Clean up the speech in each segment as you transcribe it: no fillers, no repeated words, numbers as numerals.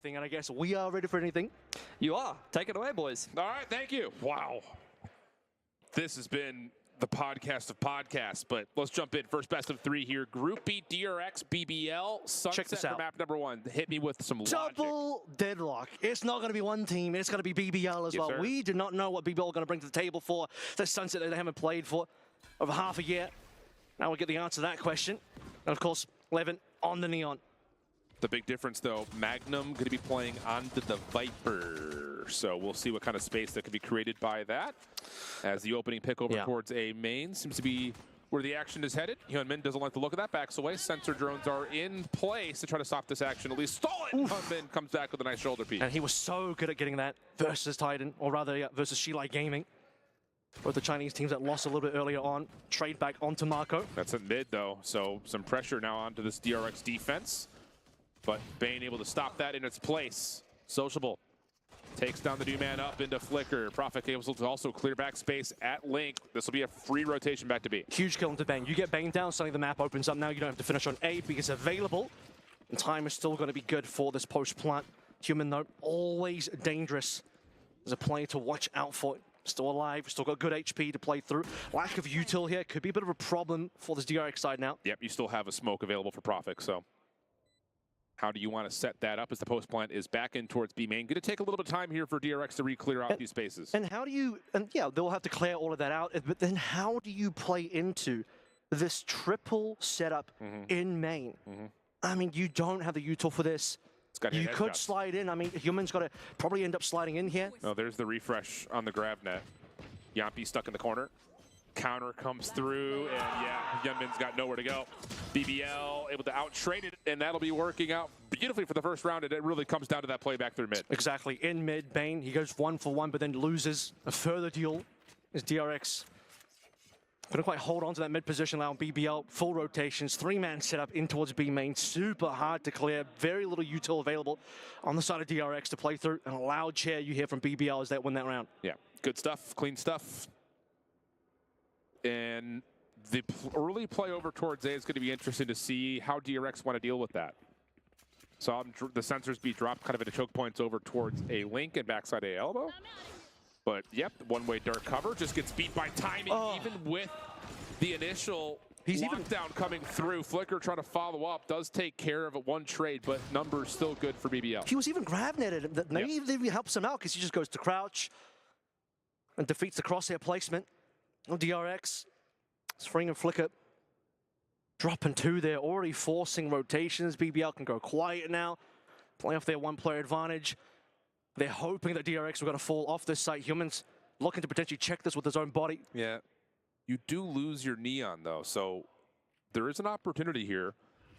And I guess we are ready for anything. You are. Take it away, boys. All right, thank you. Wow. This has been the podcast of podcasts, but let's jump in. First best of three here. Group B, DRX, BBL, Sunset Check this out. for map number one. Hit me with some logic. Double deadlock. It's not going to be one team. It's going to be BBL as Yes, well. sir. We do not know what BBL are going to bring to the table for the Sunset that they haven't played for over half a year. Now we'll get the answer to that question. And of course, Levin on the Neon. The big difference, though, Magnum going to be playing onto the Viper. So we'll see what kind of space that could be created by that. As the opening pick over towards A main seems to be where the action is headed. Hyunmin doesn't like the look of that, backs away. Sensor drones are in place to try to stop this action. At least stall it. Hyunmin comes back with a nice shoulder piece. And he was so good at getting that versus Titan, or rather versus Shilai Gaming. Both the Chinese teams that lost a little bit earlier on, trade back onto Marco. That's at mid, though, so some pressure now onto this DRX defense. But Bane able to stop that in its place. Sociable takes down the new man up into Flicker. Prophet able to also clear back space at Link. This will be a free rotation back to B. Huge kill into Bane. You get Bane down, suddenly the map opens up. Now you don't have to finish on A because it's available. And time is still going to be good for this post-plant. Human, though, always dangerous. There's a play to watch out for. Still alive, still got good HP to play through. Lack of util here could be a bit of a problem for this DRX side now. Yep, you still have a smoke available for Prophet, so how do you want to set that up as the post plant is back in towards B main? Going to take a little bit of time here for DRX to re-clear out these spaces. And how do you, and yeah, they'll have to clear all of that out, but then how do you play into this triple setup in main? I mean, you don't have the util for this. You could slide in. I mean, Human's got to probably end up sliding in here. Oh, there's the refresh on the grab net. Yampi stuck in the corner. Counter comes through, and yeah, Hyunmin's got nowhere to go. BBL able to out-trade it, and that'll be working out beautifully for the first round, and it really comes down to that play back through mid. Exactly. In mid, Bane, he goes 1-for-1, but then loses a further deal. Is DRX couldn't quite hold on to that mid position, allowing BBL full rotations, three-man setup in towards B main, super hard to clear, very little util available on the side of DRX to play through, and a loud cheer you hear from BBL as they win that round. Yeah, good stuff, clean stuff. And the early play over towards A is going to be interesting to see how DRX want to deal with that. Saw the sensors be dropped kind of into choke points over towards A Link and backside A elbow. But yep, one-way dark cover just gets beat by timing, even with the initial lockdown coming through. Flicker trying to follow up, does take care of it one trade, but numbers still good for BBL. He was even grab netted. That even helps him out because he just goes to crouch and defeats the crosshair placement. Oh, DRX, Spring and Flicker dropping two there, already forcing rotations. BBL can go quiet now, play off their one-player advantage. They're hoping that DRX are going to fall off this site. Humans looking to potentially check this with his own body. Yeah, you do lose your Neon though, so there is an opportunity here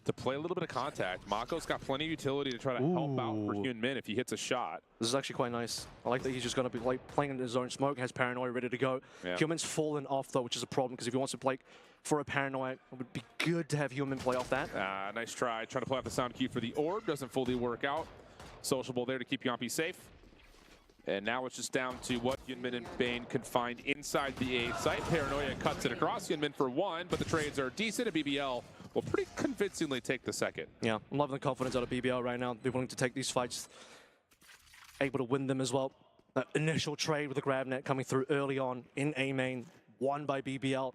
to play a little bit of contact. Mako's got plenty of utility to try to help out for Hyunmin if he hits a shot. This is actually quite nice. I like that he's just going to be like playing in his own smoke, has Paranoia ready to go. Yeah. Hyunmin's fallen off though, which is a problem because if he wants to play for a Paranoia, it would be good to have Hyunmin play off that. Nice try, trying to play off the sound cue for the orb, doesn't fully work out. Sociable there to keep Yampi safe. And now it's just down to what Hyunmin and Bane can find inside the A site. Paranoia cuts it across, Hyunmin for one, but the trades are decent, and BBL will pretty convincingly take the second. Yeah, I'm loving the confidence out of BBL right now. They're willing to take these fights, able to win them as well. That initial trade with the grab net coming through early on in A main, won by BBL.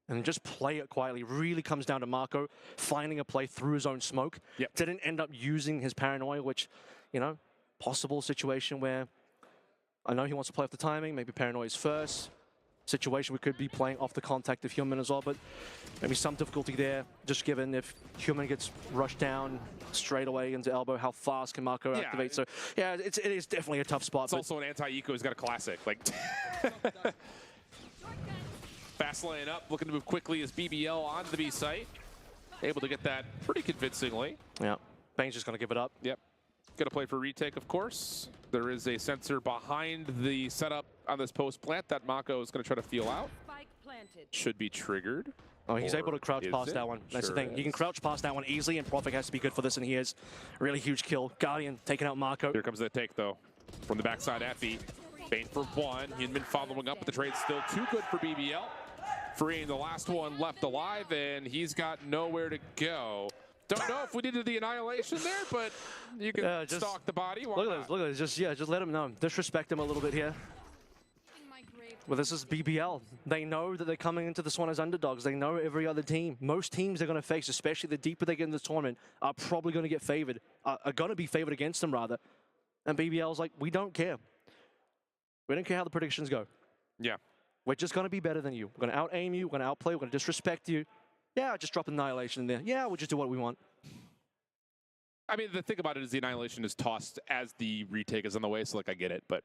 And just play it quietly. Really comes down to Marco finding a play through his own smoke. Yep. Didn't end up using his Paranoia, which, you know, possible situation where I know he wants to play off the timing, maybe Paranoia's first. Situation we could be playing off the contact of Hyunmin as well, but maybe some difficulty there, just given if Hyunmin gets rushed down straight away into elbow, how fast can Marco activate? So yeah, it is definitely a tough spot. It's also an anti-eco who's got a classic. Like fast laying up, looking to move quickly as BBL onto the B site. Able to get that pretty convincingly. Yeah, Bane's just going to give it up. Yep. Going to play for retake, of course. There is a sensor behind the setup on this post plant that Mako is going to try to feel out. Should be triggered. Oh, he's able to crouch past that one. That's the thing. He can crouch past that one easily, and Prophet has to be good for this, and he is. Really huge kill. Guardian taking out Marco. Here comes the take, though, from the backside at B. Bane for one. Hyunmin following up, but the trade's still too good for BBL. Freeing the last one left alive, and he's got nowhere to go. Don't know if we needed the annihilation there, but you can stalk the body. Why Look at not? this, look at this. Just let him know. Disrespect him a little bit here. Well, this is BBL. They know that they're coming into this one as underdogs. They know every other team. Most teams they're going to face, especially the deeper they get in the tournament, are probably going to get favored. Are going to be favored against them, rather. And BBL's like, we don't care. We don't care how the predictions go. Yeah. We're just going to be better than you. We're going to out-aim you. We're going to outplay. We're going to disrespect you. Yeah, just drop Annihilation in there. Yeah, we'll just do what we want. I mean, the thing about it is the Annihilation is tossed as the retake is on the way, so, like, I get it. But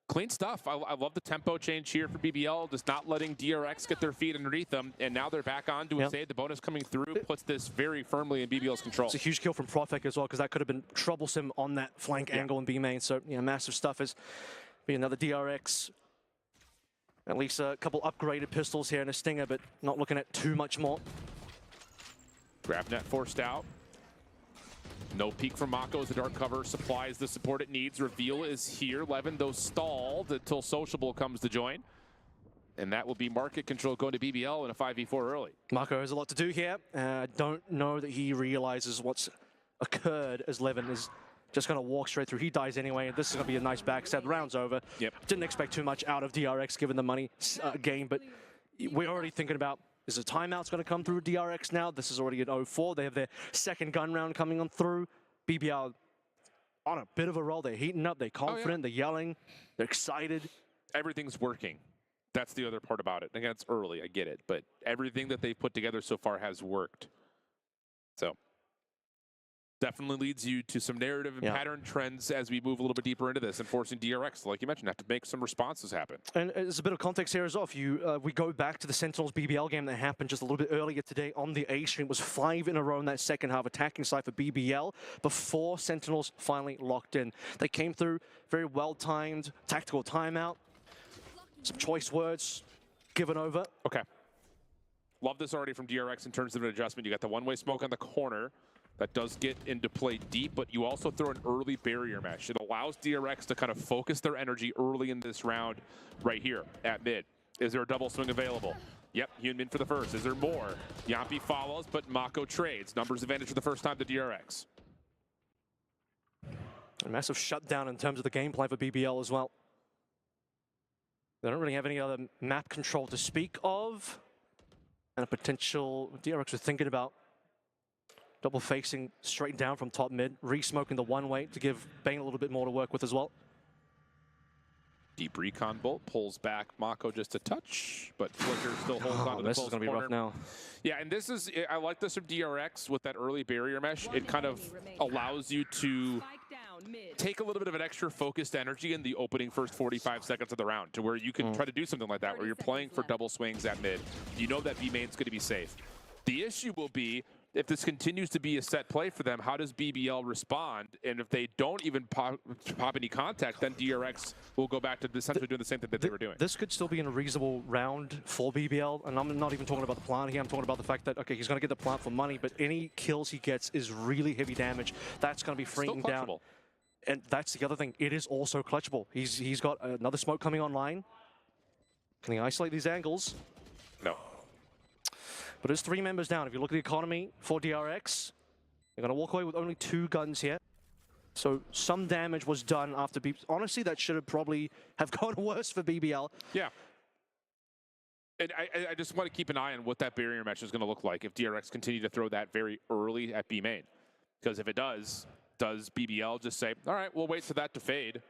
clean stuff. I love the tempo change here for BBL, just not letting DRX get their feet underneath them. And now they're back on to a save. The bonus coming through puts this very firmly in BBL's control. It's a huge kill from Profek as well, because that could have been troublesome on that flank angle in B main. So, yeah, massive stuff is be another DRX. At least a couple upgraded pistols here and a Stinger, but not looking at too much more. Grab net forced out. No peek from Mako as the dark cover supplies the support it needs. Reveal is here. Levin, though, stalled until Sociable comes to join. And that will be market control going to BBL in a 5v4 early. Mako has a lot to do here. I don't know that he realizes what's occurred as Levin is just going to walk straight through. He dies anyway, and this is going to be a nice backstab. The round's over. Yep. Didn't expect too much out of DRX given the money game, but we're already thinking about, is a timeout's going to come through DRX now? This is already an 0-4. They have their second gun round coming on through. BBL on a bit of a roll. They're heating up. They're confident. They're yelling. They're excited. Everything's working. That's the other part about it. Again, it's early. I get it. But everything that they've put together so far has worked. So definitely leads you to some narrative and pattern trends as we move a little bit deeper into this and forcing DRX, like you mentioned, have to make some responses happen. And there's a bit of context here as well. If you we go back to the Sentinels BBL game that happened just a little bit earlier today on the A stream. It was 5 in a row in that second half attacking side for BBL before Sentinels finally locked in. They came through very well-timed tactical timeout. Some choice words given over. Okay. Love this already from DRX in terms of an adjustment. You got the one-way smoke on the corner. That does get into play deep, but you also throw an early barrier mesh. It allows DRX to kind of focus their energy early in this round right here at mid. Is there a double swing available? Yep, Hyunmin for the first. Is there more? Yampi follows, but Mako trades. Numbers advantage for the first time to DRX. A massive shutdown in terms of the gameplay for BBL as well. They don't really have any other map control to speak of. And a potential DRX was thinking about double facing straight down from top mid, re-smoking the one-way to give Bane a little bit more to work with as well. Deep recon bolt pulls back Mako just a touch, but Flicker still holds on to the this is going to be rough now. Yeah, and this is, I like this from DRX with that early barrier mesh. It kind of allows you to take a little bit of an extra focused energy in the opening first 45 seconds of the round to where you can try to do something like that, where you're playing for double swings at mid. You know that B main's going to be safe. The issue will be, if this continues to be a set play for them, how does BBL respond? And if they don't even pop any contact, then DRX will go back to essentially doing the same thing that they were doing. This could still be in a reasonable round for BBL, and I'm not even talking about the plant here. I'm talking about the fact that, okay, he's going to get the plant for money, but any kills he gets is really heavy damage. That's going to be freeing down. And that's the other thing. It is also clutchable. He's got another smoke coming online. Can he isolate these angles? No. But there's 3 members down. If you look at the economy for DRX, they're going to walk away with only 2 guns here. So some damage was done after honestly, that should have probably have gone worse for BBL. Yeah. And I just want to keep an eye on what that barrier mesh is going to look like if DRX continue to throw that very early at B main. Because if it does BBL just say, all right, we'll wait for that to fade,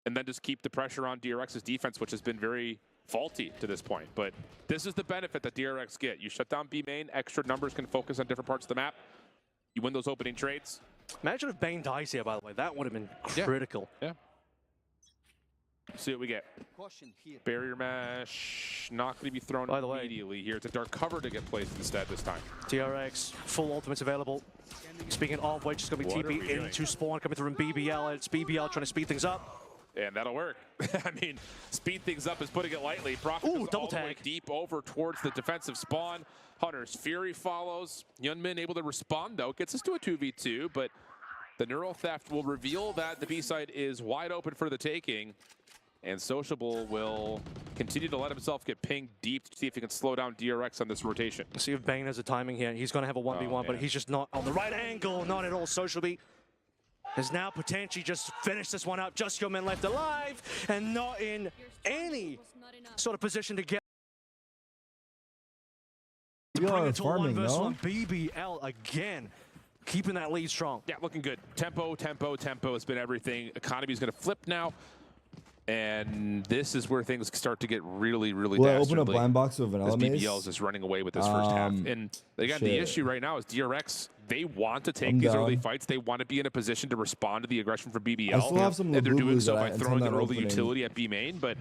and then just keep the pressure on DRX's defense, which has been very faulty to this point. But this is the benefit that DRX get. You shut down B main, extra numbers can focus on different parts of the map. You win those opening trades. Imagine if Bane dies here, by the way. That would have been critical. Yeah. See what we get. Barrier mesh, not going to be thrown immediately here. It's a dark cover to get placed instead this time. DRX, full ultimates available. Speaking of which, it's going to be TP into spawn coming through from BBL. And it's BBL trying to speed things up. And that'll work. I mean, speed things up is putting it lightly. Profit Ooh, double tag. Deep over towards the defensive spawn. Hunter's Fury follows. Hyunmin able to respond, though. Gets us to a 2v2, but the Neural Theft will reveal that the B side is wide open for the taking. And Sociable will continue to let himself get pinged deep to see if he can slow down DRX on this rotation. See if Bane has a timing here. He's going to have a 1v1, but he's just not on the right angle, not at all. Socialby has now potentially just finished this one up. Just Human left alive and not in any sort of position to get. You Bring are it to farming, one versus no? one. BBL again, keeping that lead strong. Yeah, looking good. Tempo has been everything. Economy's going to flip now. And this is where things start to get really, really Will I open a dastardly. blind box of vanilla As maze? BBL is just running away with this first half. And again, the issue right now is DRX, they want to take these early fights. They want to be in a position to respond to the aggression from BBL. I still have some and they're doing so by that I throwing intend an on early opening. utility at B main, but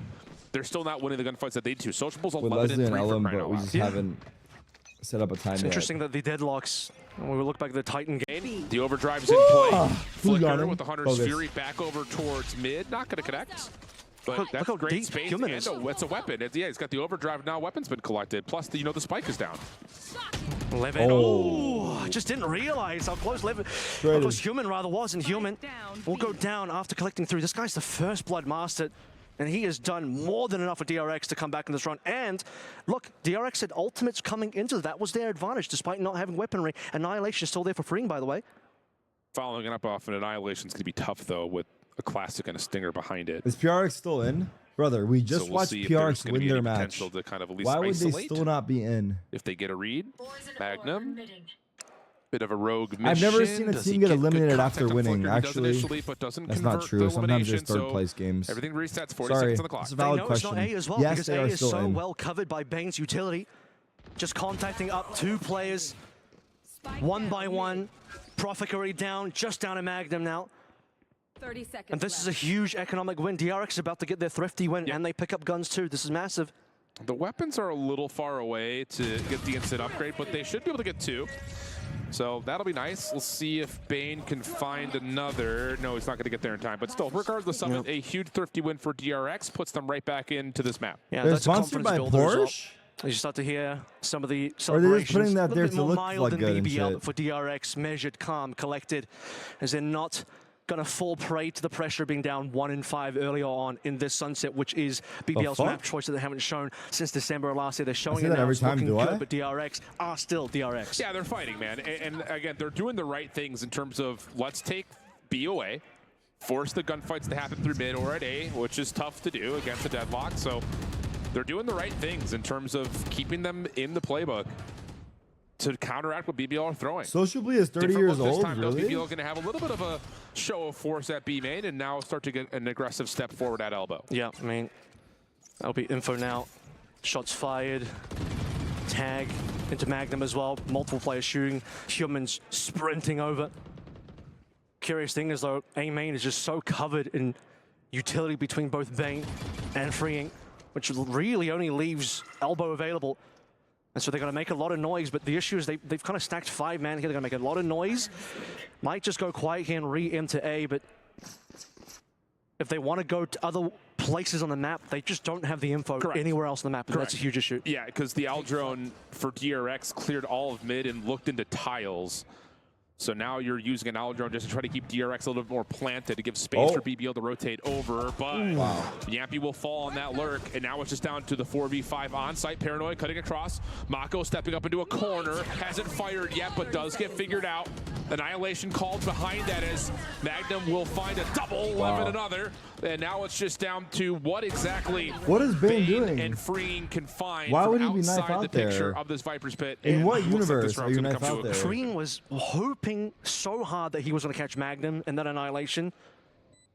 they're still not winning the gunfights that they do. Sociable's With 11 Leslie and and 3 Ellen, for crying but out we loud. just haven't set up a time It's yet. interesting that the deadlocks, when we look back at the Titan game, The overdrive's in play. Who's got Flicker him? with the Hunter's Focus. Fury back over towards mid. Not going to connect. But Look that's how great deep space. Human And is. it's a weapon. Yeah, he's got the overdrive now. Weapon's been collected. Plus, the spike is down. Levin. Oh. Oh, just didn't realize how close Levin. Traded. Of course, Human rather wasn't. Human will go down after collecting through. This guy's the first Blood Master, and he has done more than enough for DRX to come back in this run. And look, DRX had ultimates coming into that was their advantage, despite not having weaponry. Annihilation is still there for freeing, by the way. Following it up off an Annihilation's going to be tough, though, with a Classic and a Stinger behind it. Is PRX still in? Brother, we just So we'll watched see if there's PRX gonna win be their any match. potential to kind of at least Why would they isolate still not be in? if they get a read. Magnum, bit of a rogue mission. I've never seen a Does team he get good eliminated contact after on winning, Flicker? He does actually. initially, but doesn't That's convert not true. the Sometimes there's elimination, third so place games. Everything resets 40 Sorry, seconds on the clock. it's a valid They know question. it's not A as well, Yes, because they A are is still so in. well covered by Bane's utility. Just contacting up 2 players, one by one. Prophet already down, just down to Magnum now. 30 seconds And this is a huge economic win. DRX is about to get their thrifty win, Yep. and they pick up guns too. This is massive. The weapons are a little far away to get the instant upgrade, but they should be able to get 2. So that'll be nice. We'll see if Bane can find another. No, he's not going to get there in time. But still, regardless of it, a huge thrifty win for DRX puts them right back into this map. Yeah, They're that's a sponsored confidence by builder as well. Porsche? You start to hear some of the Or they're celebrations. just putting that a little there bit to more look mild like than good and BBL, shit. but for DRX, measured, calm, collected, as they're not going to fall prey to the pressure of being down 1 in 5 earlier on in this Sunset, which is BBL's fuck? map choice that they haven't shown since December of last year. They're showing say it that now. every It's time, looking do I? good, but DRX are still DRX. Yeah, they're fighting, man. And again, they're doing the right things in terms of let's take B away, force the gunfights to happen through mid or at A, which is tough to do against a deadlock. So they're doing the right things in terms of keeping them in the playbook to counteract what BBL are throwing. Sociably is 30 Different years look this old, time, though. really? BBL going to have a little bit of a show of force at B main and now start to get an aggressive step forward at elbow. Yeah, I mean, that'll be info now. Shots fired. Tag into Magnum as well. Multiple players shooting. Humans sprinting over. Curious thing is, though, A main is just so covered in utility between both Bane and Freeing, which really only leaves Elbow available. And so they're going to make a lot of noise, but the issue is they've kind of stacked 5 man here. They're going to make a lot of noise. Might just go quiet here and re-enter A, but if they want to go to other places on the map, they just don't have the info anywhere else on the map, and that's a huge issue. Yeah, because the Aldrone for DRX cleared all of mid and looked into tiles. So now you're using an Aldrone just to try to keep DRX a little bit more planted to give space for BBL to rotate over. But Yampy will fall on that lurk, and now it's just down to the 4v5 on-site. Paranoid cutting across. Mako stepping up into a corner. Hasn't fired yet, but does get figured out. Annihilation called behind that as Magnum will find a double, and another. And now it's just down to what exactly What is Bane doing? and Freeing can find Why would from he be knife outside out the picture there? of this Viper's Pit. In And what looks like this universe round's are you gonna knife come to out a there? Freeing was hoping so hard that he was going to catch Magnum in that Annihilation.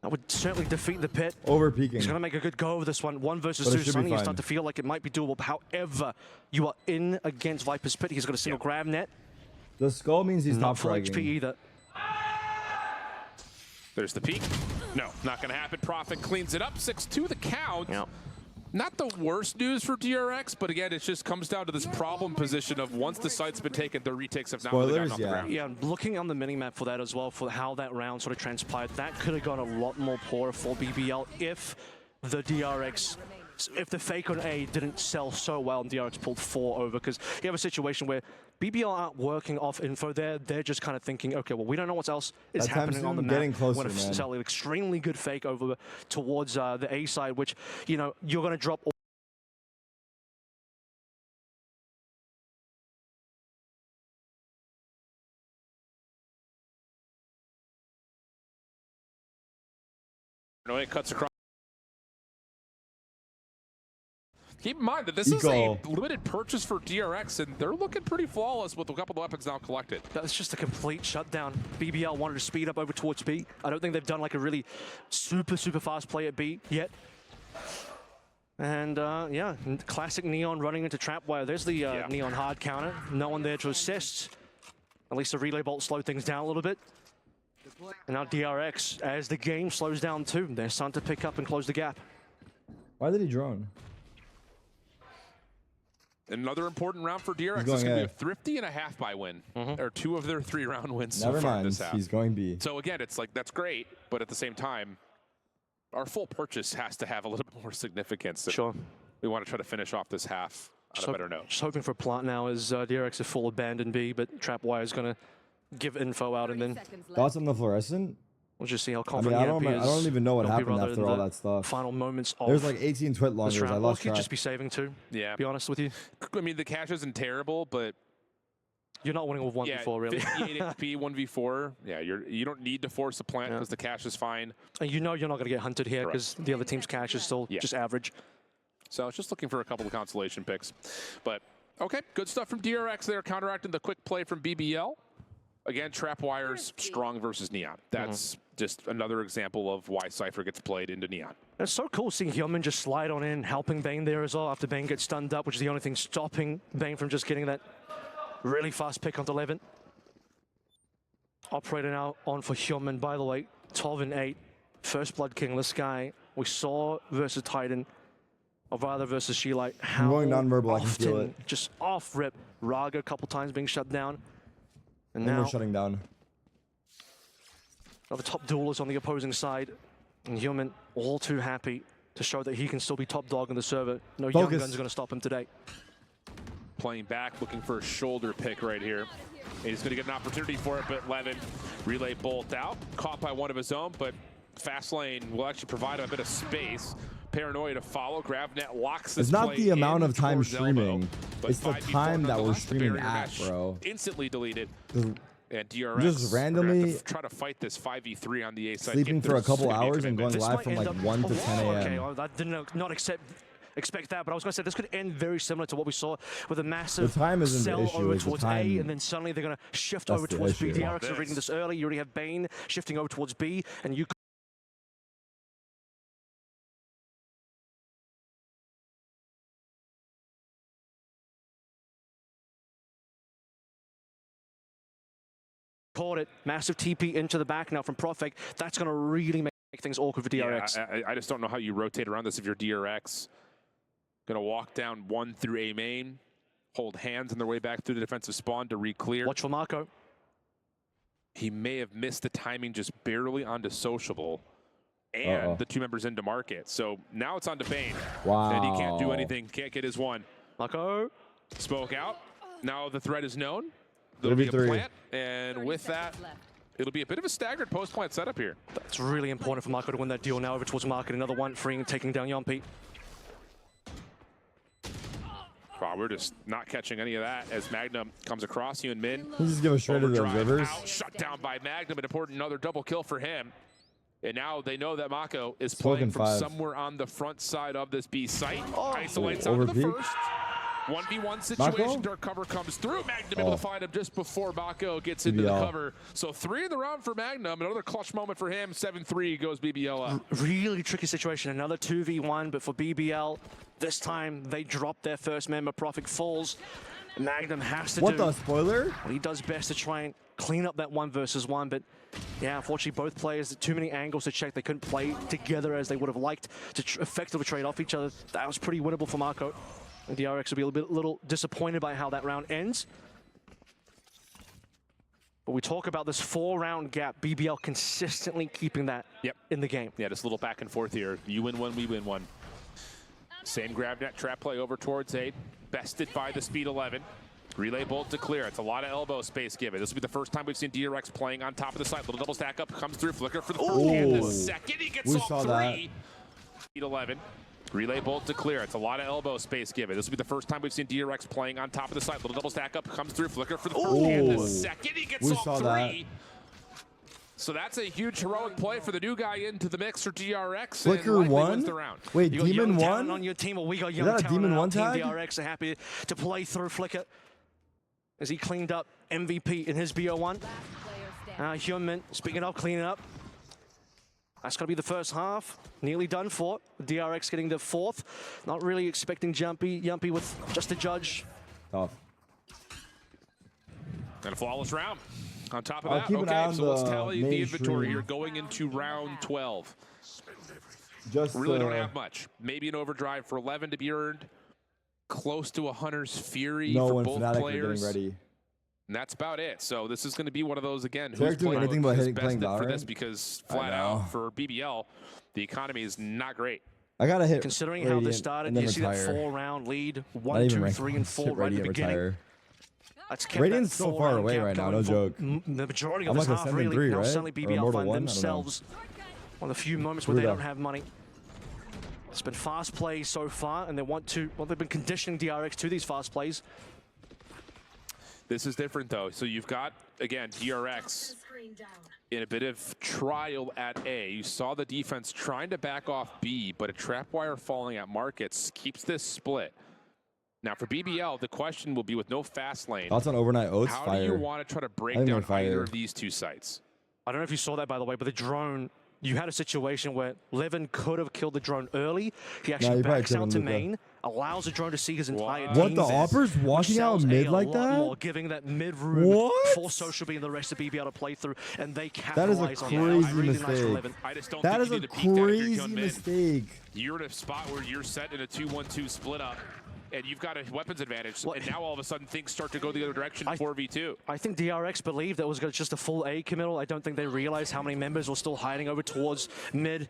That would certainly defeat the Pit. Over He's going peeking. to make a good go of this one. 1 versus But it 2. should be Suddenly you fine. start to feel like it might be doable. However, you are in against Viper's Pit. He's got a single grab net. The skull means he's Not not full HP fragging. either. There's the peek. No, not going to happen. Prophet cleans it up. 6-2 the count. Yeah. Not the worst news for DRX, but again, it just comes down to this problem position of once the site's been taken, the retakes have not really gotten Spoilers, off the yeah. ground. Yeah, looking on the minimap for that as well, for how that round sort of transpired, that could have gone a lot more poor for BBL if the DRX, if the fake on A didn't sell so well and DRX pulled 4 over, because you have a situation where BBL aren't working off info there. They're just kind of thinking, okay, well, we don't know what else is That time happening on the soon, map. getting closer, We're going to man. sell an extremely good fake over towards the A side, which, you know, you're going to drop No, it cuts across. Keep in mind that this is Eagle. a limited purchase for DRX, and they're looking pretty flawless with a couple of weapons now collected. That's just a complete shutdown. BBL wanted to speed up over towards B. I don't think they've done like a really super fast play at B yet. And yeah, classic Neon running into Trapwire. There's the Neon hard counter. No one there to assist. At least the relay bolt slowed things down a little bit. And now DRX, as the game slows down too, they're starting to pick up and close the gap. Why did he drone? Another important round for DRX. It's going to be a thrifty and a half-buy win. Or 2 of their 3 round wins Never so far mind. this half. He's going B. So again, it's like, that's great, but at the same time, our full purchase has to have a little bit more significance. Sure. We want to try to finish off this half on a better note. Just hoping for a plant now as DRX is full abandoned B, but Trapwire is going to give info out and then Thoughts on the fluorescent? we'll just see how I mean, confident I don't even know what It'll be happened rather after in all the that stuff. final moments of There's like 18 twit this longers. round. I Or lost it could track. just be saving too, Yeah. be honest with you. I mean, the cash isn't terrible, but You're not winning with 1v4, really. 58 HP, 1v4. Yeah, you don't need to force a plant because the cash is fine. And you know you're not going to get hunted here because the other team's cash is still just average. So I was just looking for a couple of consolation picks. But, okay, good stuff from DRX there, counteracting the quick play from BBL. Again, Trapwire's strong versus Neon. That's just another example of why Cypher gets played into Neon. It's so cool seeing Hyomin just slide on in, helping Bane there as well after Bane gets stunned up, which is the only thing stopping Bane from just getting that really fast pick onto 11. Operator now on for Hyomin, by the way. 12 and 8. First Blood Kingless guy. We saw versus Titan, or rather versus Sheelight. How going non-verbal, I can feel often it. just off rip. Raga a couple times being shut down. And And now we're shutting down. the top duelist on the opposing side. And Hyomin all too happy to show that he can still be top dog in the server. No Young Gun's going to stop him today. Playing back, looking for a shoulder pick right here. And he's going to get an opportunity for it, but Levin relay bolt out. Caught by one of his own, but fast lane will actually provide a bit of space. Paranoia to follow. GravNet locks this It's not play the amount of time towards streaming. Elbow, It's the 5v4 time that we're nonetheless. The streaming barrier at, match bro. Instantly deleted. And DRX Just are gonna have randomly to try to fight this 5v3 on the A side. sleeping for a couple Gonna be hours and going commitment. live from like 1 to 10 a.m. Okay, I did not expect that, but I was going to say this could end very similar to what we saw with a massive The time isn't the sell issue, over it's the towards time. A, and then suddenly they're going to shift That's over the towards B. issue. DRX are reading this early. You already have Bane shifting over towards B, and you caught it. Massive TP into the back now from Profek. That's going to really make things awkward for DRX. Yeah, I just don't know how you rotate around this if you're DRX. Gonna walk down 1 through A main, hold hands on their way back through the defensive spawn to re-clear. Watch for Marco. He may have missed the timing just barely onto Sociable and the 2 members into Market. So now it's on to Bane. Wow. And he can't do anything, can't get his one. Marco. Smoke out. Now the threat is known. There'll There'll be a 3. plant, and with that, it'll be a bit of a staggered post-plant setup here. It's really important for Marco to win that deal now over towards Market. Another one, freeing, taking down Yompi. Wow, we're just not catching any of that as Magnum comes across you and Min. He's just going straight to the Overdrive rivers. out, shut down by Magnum, an important another double kill for him. And now they know that Mako is playing from 5. somewhere on the front side of this B site. Isolates Over onto the peak. first. 1v1 situation, Mako? dark cover comes through. Magnum able to find him just before Mako gets into the cover. So 3 in the round for Magnum, another clutch moment for him. 7-3 goes BBL up. Really tricky situation. Another 2v1, but for BBL, this time they drop their first member. Profik falls. Magnum has to What do the spoiler? what he does best to try and clean up that 1 versus 1, but yeah, unfortunately both players, too many angles to check. They couldn't play together as they would have liked to effectively trade off each other. That was pretty winnable for Marco. And DRX will be a little disappointed by how that round ends. But we talk about this 4-round gap, BBL consistently keeping that in the game. Yeah, just a little back and forth here. You win 1, we win 1. Same GravNet trap play over towards 8. Bested by the speed 11. Relay bolt to clear. It's a lot of elbow space given. This will be the first time we've seen DRX playing on top of the site. Little double stack up, comes through. Flicker for the first and the second. He gets all 3. Speed 11. Relay bolt to clear. It's a lot of elbow space given. This will be the first time we've seen DRX playing on top of the site. Little double stack up, comes through. Flicker for the first and the second. He gets all 3. So that's a huge heroic play for the new guy into the mix for DRX. Flicker and likely won? wins the round. Wait, You got Demon young talent won? on your team, or we got Is young that a talent Demon on our one team. tag? DRX are happy to play through Flicker as he cleaned up MVP in his BO1. Hyunmin, speaking of cleaning up, that's going to be the first half. Nearly done for. DRX getting the fourth. Not really expecting Yumpy with just a judge. Tough. And a flawless round. On top of I'll that, keep an eye okay, on so let's the tally the inventory mainstream. here going into round 12. Just Really don't have much. Maybe an overdrive for 11 to be earned. Close to a Hunter's Fury no for one both Fnatic are players. getting ready. And that's about it. So this is going to be one of those, again, They're who's doing playbook anything but is playing bested for this Valorant? because I flat know. out for BBL, the economy is not great. I gotta hit Considering how they Radiant started, and then you see that retire. 4-round lead, Not 1, even 2, ranked 3, and ones. 4 Hit right at the Radiant, beginning. retire. That's kept Radiant's that so far 4-round away gap right now, going no for joke. The majority of I'm this like a half, 7-3, really. Now right? suddenly Or BBL Immortal find 1? I don't know. themselves on the few moments where they Ruda. don't have money. It's been fast plays so far, and they want to, well, they've been conditioning DRX to these fast plays. This is different, though. So you've got, again, DRX in a bit of trial at A. You saw the defense trying to back off B, but a trap wire falling at markets keeps this split. Now, for BBL, the question will be with no fast lane, Thoughts on overnight oats? how Fire. do you want to try to break I think down they're either fire. of these two sites? I don't know if you saw that, by the way, but the drone, you had a situation where Levin could have killed the drone early. He actually you probably backs out killed to him, Luka. main, allows the drone to see his entire What? team. What, the Opper's walking out sells mid A like lot that? more, giving that mid-room What? for Social B and the rest of BBL to play through, and they That is a capitalize on that. crazy Really nice from mistake. Levin. I just don't That think is you a need to peek that if you're crazy gun mid. mistake. You're in a spot where you're set in a 2-1-2 split up, and you've got a weapons advantage, Well, and now all of a sudden things start to go the other direction, 4v2. I think DRX believed that was just a full A committal. I don't think they realized how many members were still hiding over towards mid.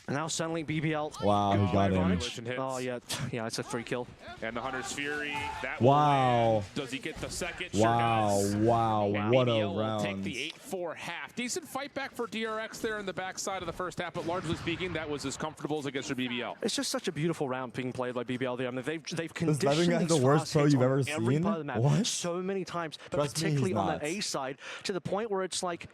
And now suddenly BBL. Wow, he got him. Violation hits. Oh, yeah. Yeah, it's a free kill. And the Hunter's Fury, that Wow. will land. Does he get the second? Wow, Sure does. wow, And what a BBL will round. take the 8-4 half. Decent fight back for DRX there in the backside of the first half, but largely speaking, that was as comfortable as it gets for BBL. It's just such a beautiful round being played by BBL there. I mean, they've Levin conditioned got these the worst fast pro hits you've on ever every seen? part of the map What? so many times, but Trust me, particularly he's on not. that A side, to the point where it's like,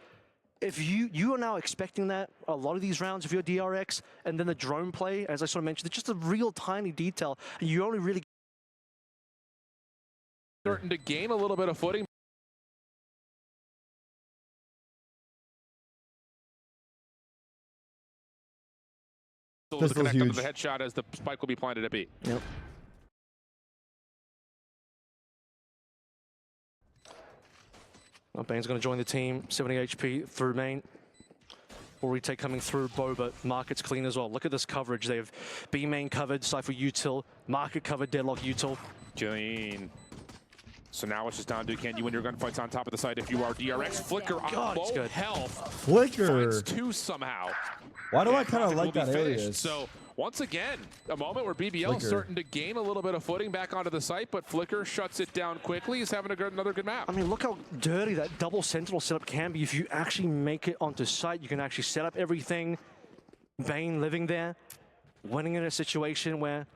if you are now expecting that a lot of these rounds, if you're DRX, and then the drone play, as I sort of mentioned, it's just a real tiny detail, and you only really Starting to gain a little bit of footing. To Pistol's connect under huge. the headshot as the spike will be planted at B. Yep. Well, Bane's going to join the team, 70 HP through main. Or retake coming through Boba. Market's clean as well. Look at this coverage. They have B main covered, Cypher util, Market covered, Deadlock util. Clean. So now it's just down to can you win your gunfights on top of the site if you are DRX. Flicker on God, it's low good. health. Flicker. Finds two somehow. Why do I And kind of Project like will be that finished. alias? So once again, a moment where BBL Flicker. starting to gain a little bit of footing back onto the site, but Flicker shuts it down quickly. He's having another good map. I mean, look how dirty that double sentinel setup can be. If you actually make it onto site, you can actually set up everything. Bane living there, winning in a situation where,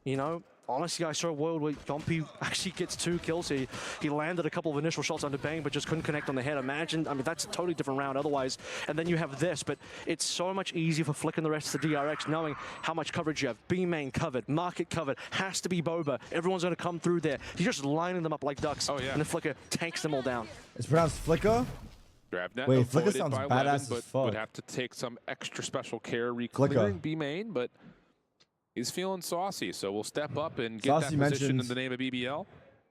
you know, honestly, I saw a world where Yumpy actually gets 2 kills. He landed a couple of initial shots onto Bane, but just couldn't connect on the head. Imagine, I mean, that's a totally different round otherwise. And then you have this, but it's so much easier for Flick and the rest of the DRX knowing how much coverage you have. B main covered, Market covered, has to be Boba. Everyone's going to come through there. You're just lining them up like ducks. Oh, yeah. And then Flicker takes them all down. It's pronounced Flicker? Grabnet Wait, Flicker avoided sounds by badass Levin, as but fuck. would have to take some extra special care Flicker. reclearing B main, but he's feeling saucy, so we'll step up and get Saucy that position in mentions. the name of BBL.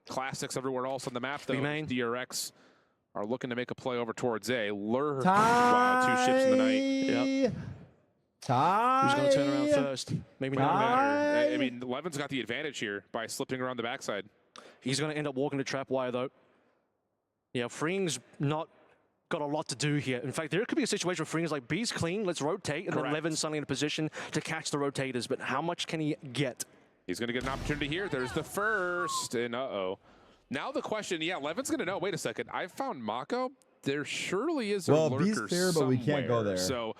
Classics everywhere else on the map, though. B-main. DRX are looking to make a play over towards A. Lure. Ty. Wow, 2 ships in the night. Yep. Ty. Who's going to turn around first? Maybe not. Matter. I mean, Levin's got the advantage here by slipping around the backside. He's going to end up walking the trap wire, though. Yeah, Freeing's not got a lot to do here. In fact, there could be a situation where Freeing's like, B's clean, let's rotate, and Correct. then Levin's suddenly in a position to catch the rotators. But how much can he get? He's going to get an opportunity here. There's the first, and uh-oh. Now the question, yeah, Levin's going to know. Wait a second. I found Mako. There surely is a lurker B's fair, but we can't go somewhere. there. So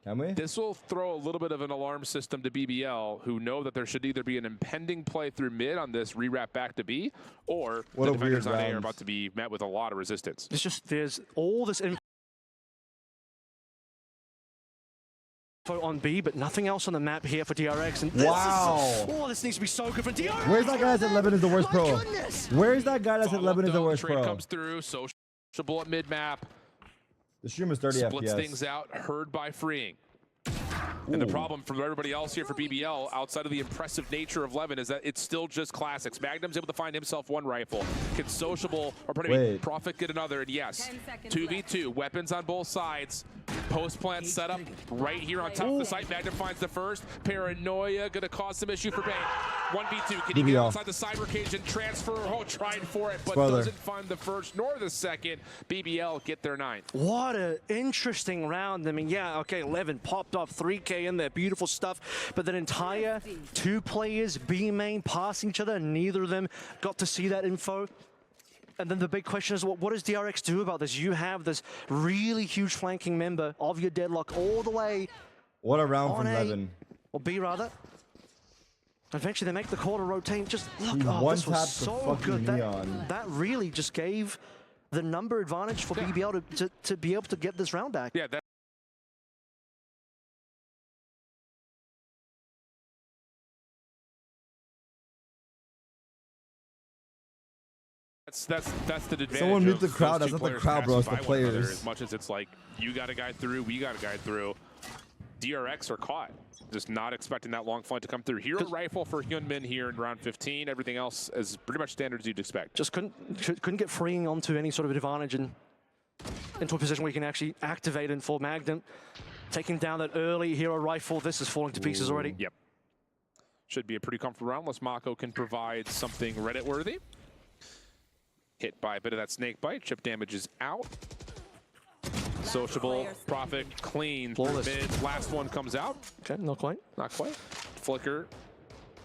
Can we? this will throw a little bit of an alarm system to BBL, who know that there should either be an impending play through mid on this rewrap back to B, or What the a defenders weird on A are round. about to be met with a lot of resistance. There's all this info on B, but nothing else on the map here for DRX. And Wow. this needs to be so good for DRX. Where's that guy that said Levin is the worst My pro? goodness. Where's that guy that said Levin is the worst Trade pro? comes through, sociable at mid-map. The stream is 30 Splits FPS. things out, heard by freeing. And the problem for everybody else here for BBL, outside of the impressive nature of Levin, is that it's still just classics. Magnum's able to find himself one rifle. Can Sociable, or pardon me, Profit get another? And yes, 2v2, weapons on both sides. Post-plant setup right here on top of the site. Magnum finds the first. Paranoia gonna cause some issue for Bane. 1v2, can he get outside the cyber cage and transfer? Oh, tried for it, but doesn't find the first nor the second. BBL get their 9th. What an interesting round. I mean, yeah, okay, 11 popped off 3K in there, beautiful stuff. But that entire 2 players, B main, passing each other, neither of them got to see that info. And then the big question is, what does DRX do about this? You have this really huge flanking member of your deadlock all the way. What a round from A, Levin. or B rather. Eventually they make the call to rotate. Just look, He this was one-tapped the so fucking good. Neon. That really just gave the number advantage for BBL to be able to get this round back. Yeah, That's the advantage. Someone mute the of crowd. those That's two not the players crowd, bro. It's the passing by one another. players. As much as it's like, you got a guy through, we got a guy through. DRX are caught. Just not expecting that long flight to come through. Hero rifle for Hyunmin here in round 15. Everything else is pretty much standards you'd expect. Just couldn't get freeing onto any sort of advantage and into a position where you can actually activate it for Magnum. Taking down that early hero rifle. This is falling to pieces already. Yep. Should be a pretty comfortable round unless Mako can provide something Reddit-worthy. Hit by a bit of that snake bite. Chip damage is out. Sociable, Profit, clean. Mid, last one comes out. Okay, not quite. Not quite. Flicker.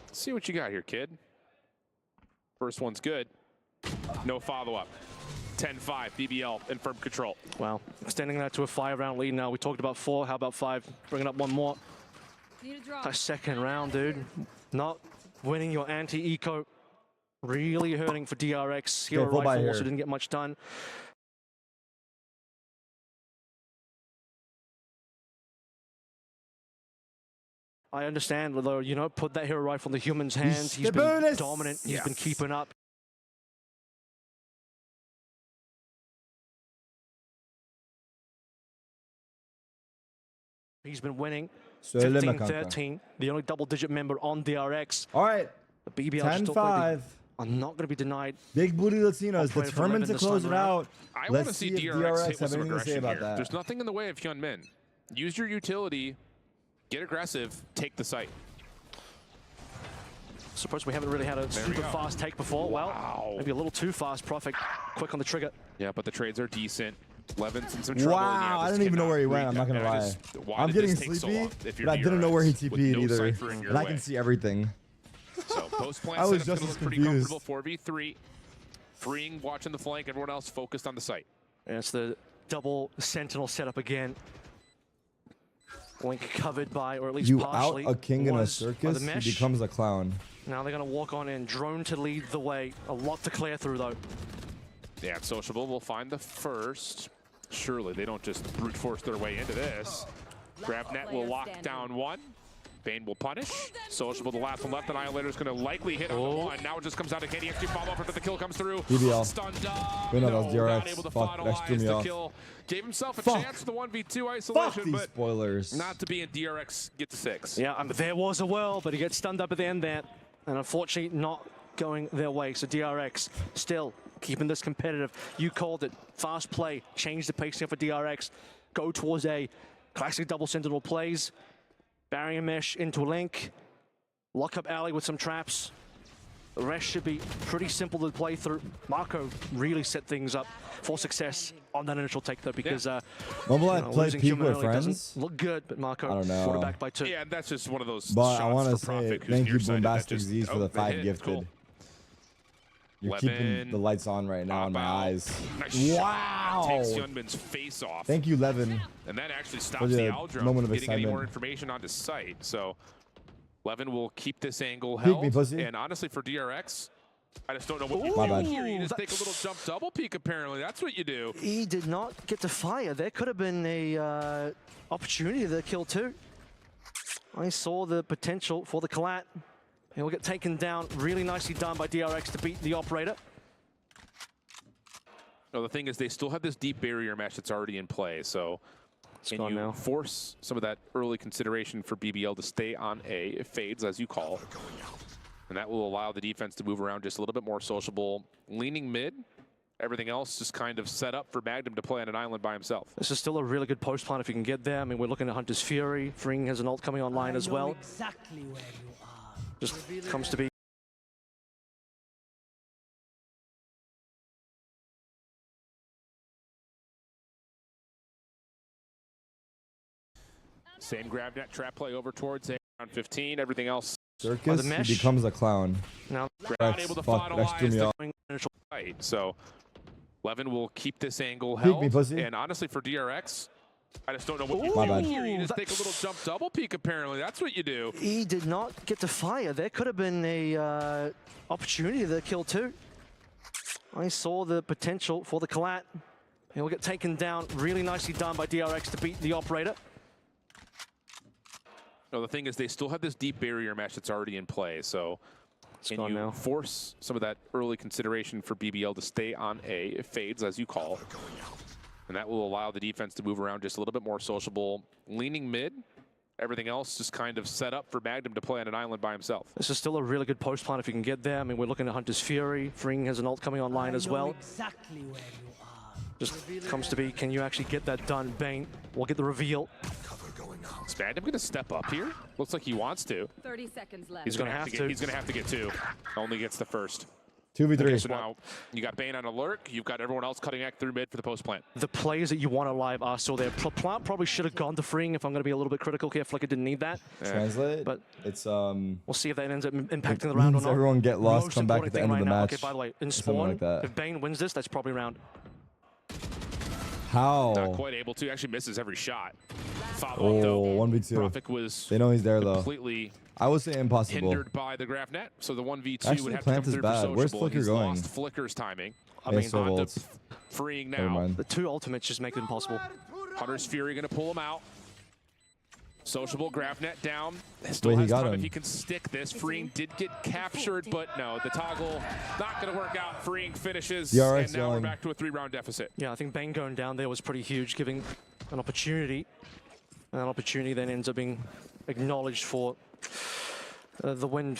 Let's see what you got here, kid. First one's good. No follow-up. 10-5, BBL in firm control. Wow, extending that to a 5-round lead now. We talked about 4, how about 5? Bringing up one more. A second round, dude. Not winning your anti-eco. Really hurting for DRX. Hero rifle also didn't get much done. I understand, although, you know, put that hero rifle in the human's hands. He's been dominant. He's been keeping up. He's been winning 15-13, the only double-digit member on DRX. All right, The BBL 10-5. are not going to be denied. Big Booty Latinos determined to close it out. I want to see DRX hit with some have anything to say aggression about here. that. There's nothing in the way of Hyunmin. Use your utility, get aggressive, take the site. Suppose we haven't really had a super fast take before. Wow. Well, maybe a little too fast. Profit quick on the trigger. Yeah, but the trades are decent. Levin's in some trouble. Wow, I didn't even know where he went. I'm not going to lie. I'm getting sleepy, but I didn't know where he TP'd either. And I can see everything. So post-plant I was setup's just gonna as look confused. pretty comfortable. 4v3. Freeing, watching the flank. Everyone else focused on the site. And it's the double sentinel setup again. Link covered by, or at least You partially, out a king in a circus, he becomes a clown. Now they're going to walk on in. Drone to lead the way. A lot to clear through, though. Yeah, Sociable will find the first. Surely they don't just brute force their way into this. GrabNet will lock down one. Bane will punish. Sociable, the last one left. Annihilator's going to likely hit on the one. Now it just comes out to Kenny. Actually follow up after the kill comes through. BBL. Stunned up. We know that was not DRX. able to Fuck, that finalize threw me the off. kill. Gave himself a chance for the 1v2 isolation, Fuck these but spoilers. not to be in DRX get to 6. Yeah, there was a whirl, but he gets stunned up at the end there. And unfortunately, not going their way. So DRX still keeping this competitive. You called it. Fast play. Change the pacing for DRX. Go towards a classic double sentinel plays. Barrier mesh into a link. Lock up alley with some traps. The rest should be pretty simple to play through. Marco really set things up for success on that initial take, though, because Mobilite play peak with friends. Look good, but Marco I don't know. quarterback by 2. Yeah, that's just one of those But shots I want to for Profit, say who's thank you, nearsighted, that Bombastic just- Z's, for the they 5 hit. gifted. Cool. You're keeping the lights on right now in my eyes. Nice Wow! shot. Takes Hyunmin's face off. Thank you, Levin. And that actually For stops the the owl drone moment from of getting any excitement. more information onto site. So Levin will keep this angle Peek held. me, pussy. And honestly, for DRX, I just don't know what Ooh, my you bad. do here. You just take a little jump double peek, apparently. That's what you do. He did not get to fire. There could have been a opportunity to kill 2. I saw the potential for the collat. He'll get taken down. Really nicely done by DRX to beat the operator. No, the thing is, they still have this deep barrier mesh that's already in play, so can you now. force some of that early consideration for BBL to stay on A? It fades, as you call. And that will allow the defense to move around just a little bit more sociable. Leaning mid, everything else just kind of set up for Magnum to play on an island by himself. This is still a really good post plan if you can get there. I mean, we're looking at Hunter's Fury. Fring has an ult coming online as well. Exactly where you are. Just comes to be. Same grab net trap play over towards A around 15. Everything else. Circus, he becomes a clown. Now, not able to finalize the fight. So Levin will keep this angle Peek held. me, pussy. And honestly, for DRX, I just don't know what you My do bad. here. You just take a little jump double peek, apparently. That's what you do. He did not get to fire. There could have been a opportunity to kill too. I saw the potential for the collat. He'll get taken down. Really nicely done by DRX to beat the operator. No, the thing is, they still have this deep barrier mesh that's already in play, so can you now. force some of that early consideration for BBL to stay on A? It fades, as you call. And that will allow the defense to move around just a little bit more sociable. Leaning mid, everything else just kind of set up for Magnum to play on an island by himself. This is still a really good post plan if you can get there. I mean, we're looking at Hunter's Fury. Fring has an ult coming online as well. Exactly where you are. Just comes to be, can you actually get that done? Bane will get the reveal. Is Magnum going to step up here? Looks like he wants to. 30 seconds left. He's going to have to. He's going to have to get two. Only gets the first. 2v3. Okay, so now you got Bane on alert. You've got everyone else cutting act through mid for the post plant. The players that you want alive are still there. Plant probably should have gone to Fring if I'm going to be a little bit critical here. Flicker didn't need that. Translate, but it's we'll see if that ends up impacting the round or not. Everyone get lost, Most come back at important the thing end of right the now, match. okay, by the way, in Something spawn, like that. if Bane wins this, that's probably round. How? Not quite able to. Actually misses every shot. Oh, though. 1v2. Prophet was They know he's there though. completely I would say impossible. hindered by the graph net, so the 1v2 Actually, would have to plant come is through bad. for Where's sociable. Flicker He's going? lost Flicker's timing. I Yeah, mean, so Onto ults. freeing Never now. mind. the two ultimates just make it impossible. Hunter's Fury going to pull him out. Sociable grab net down. Still Wait, he has got time him. if he can stick this. Freeing did get captured, but no, the toggle not going to work out. Freeing finishes, DRX and now we're yelling. back to a 3-round deficit. Yeah, I think Bane going down there was pretty huge, giving an opportunity. And that opportunity then ends up being acknowledged for the win.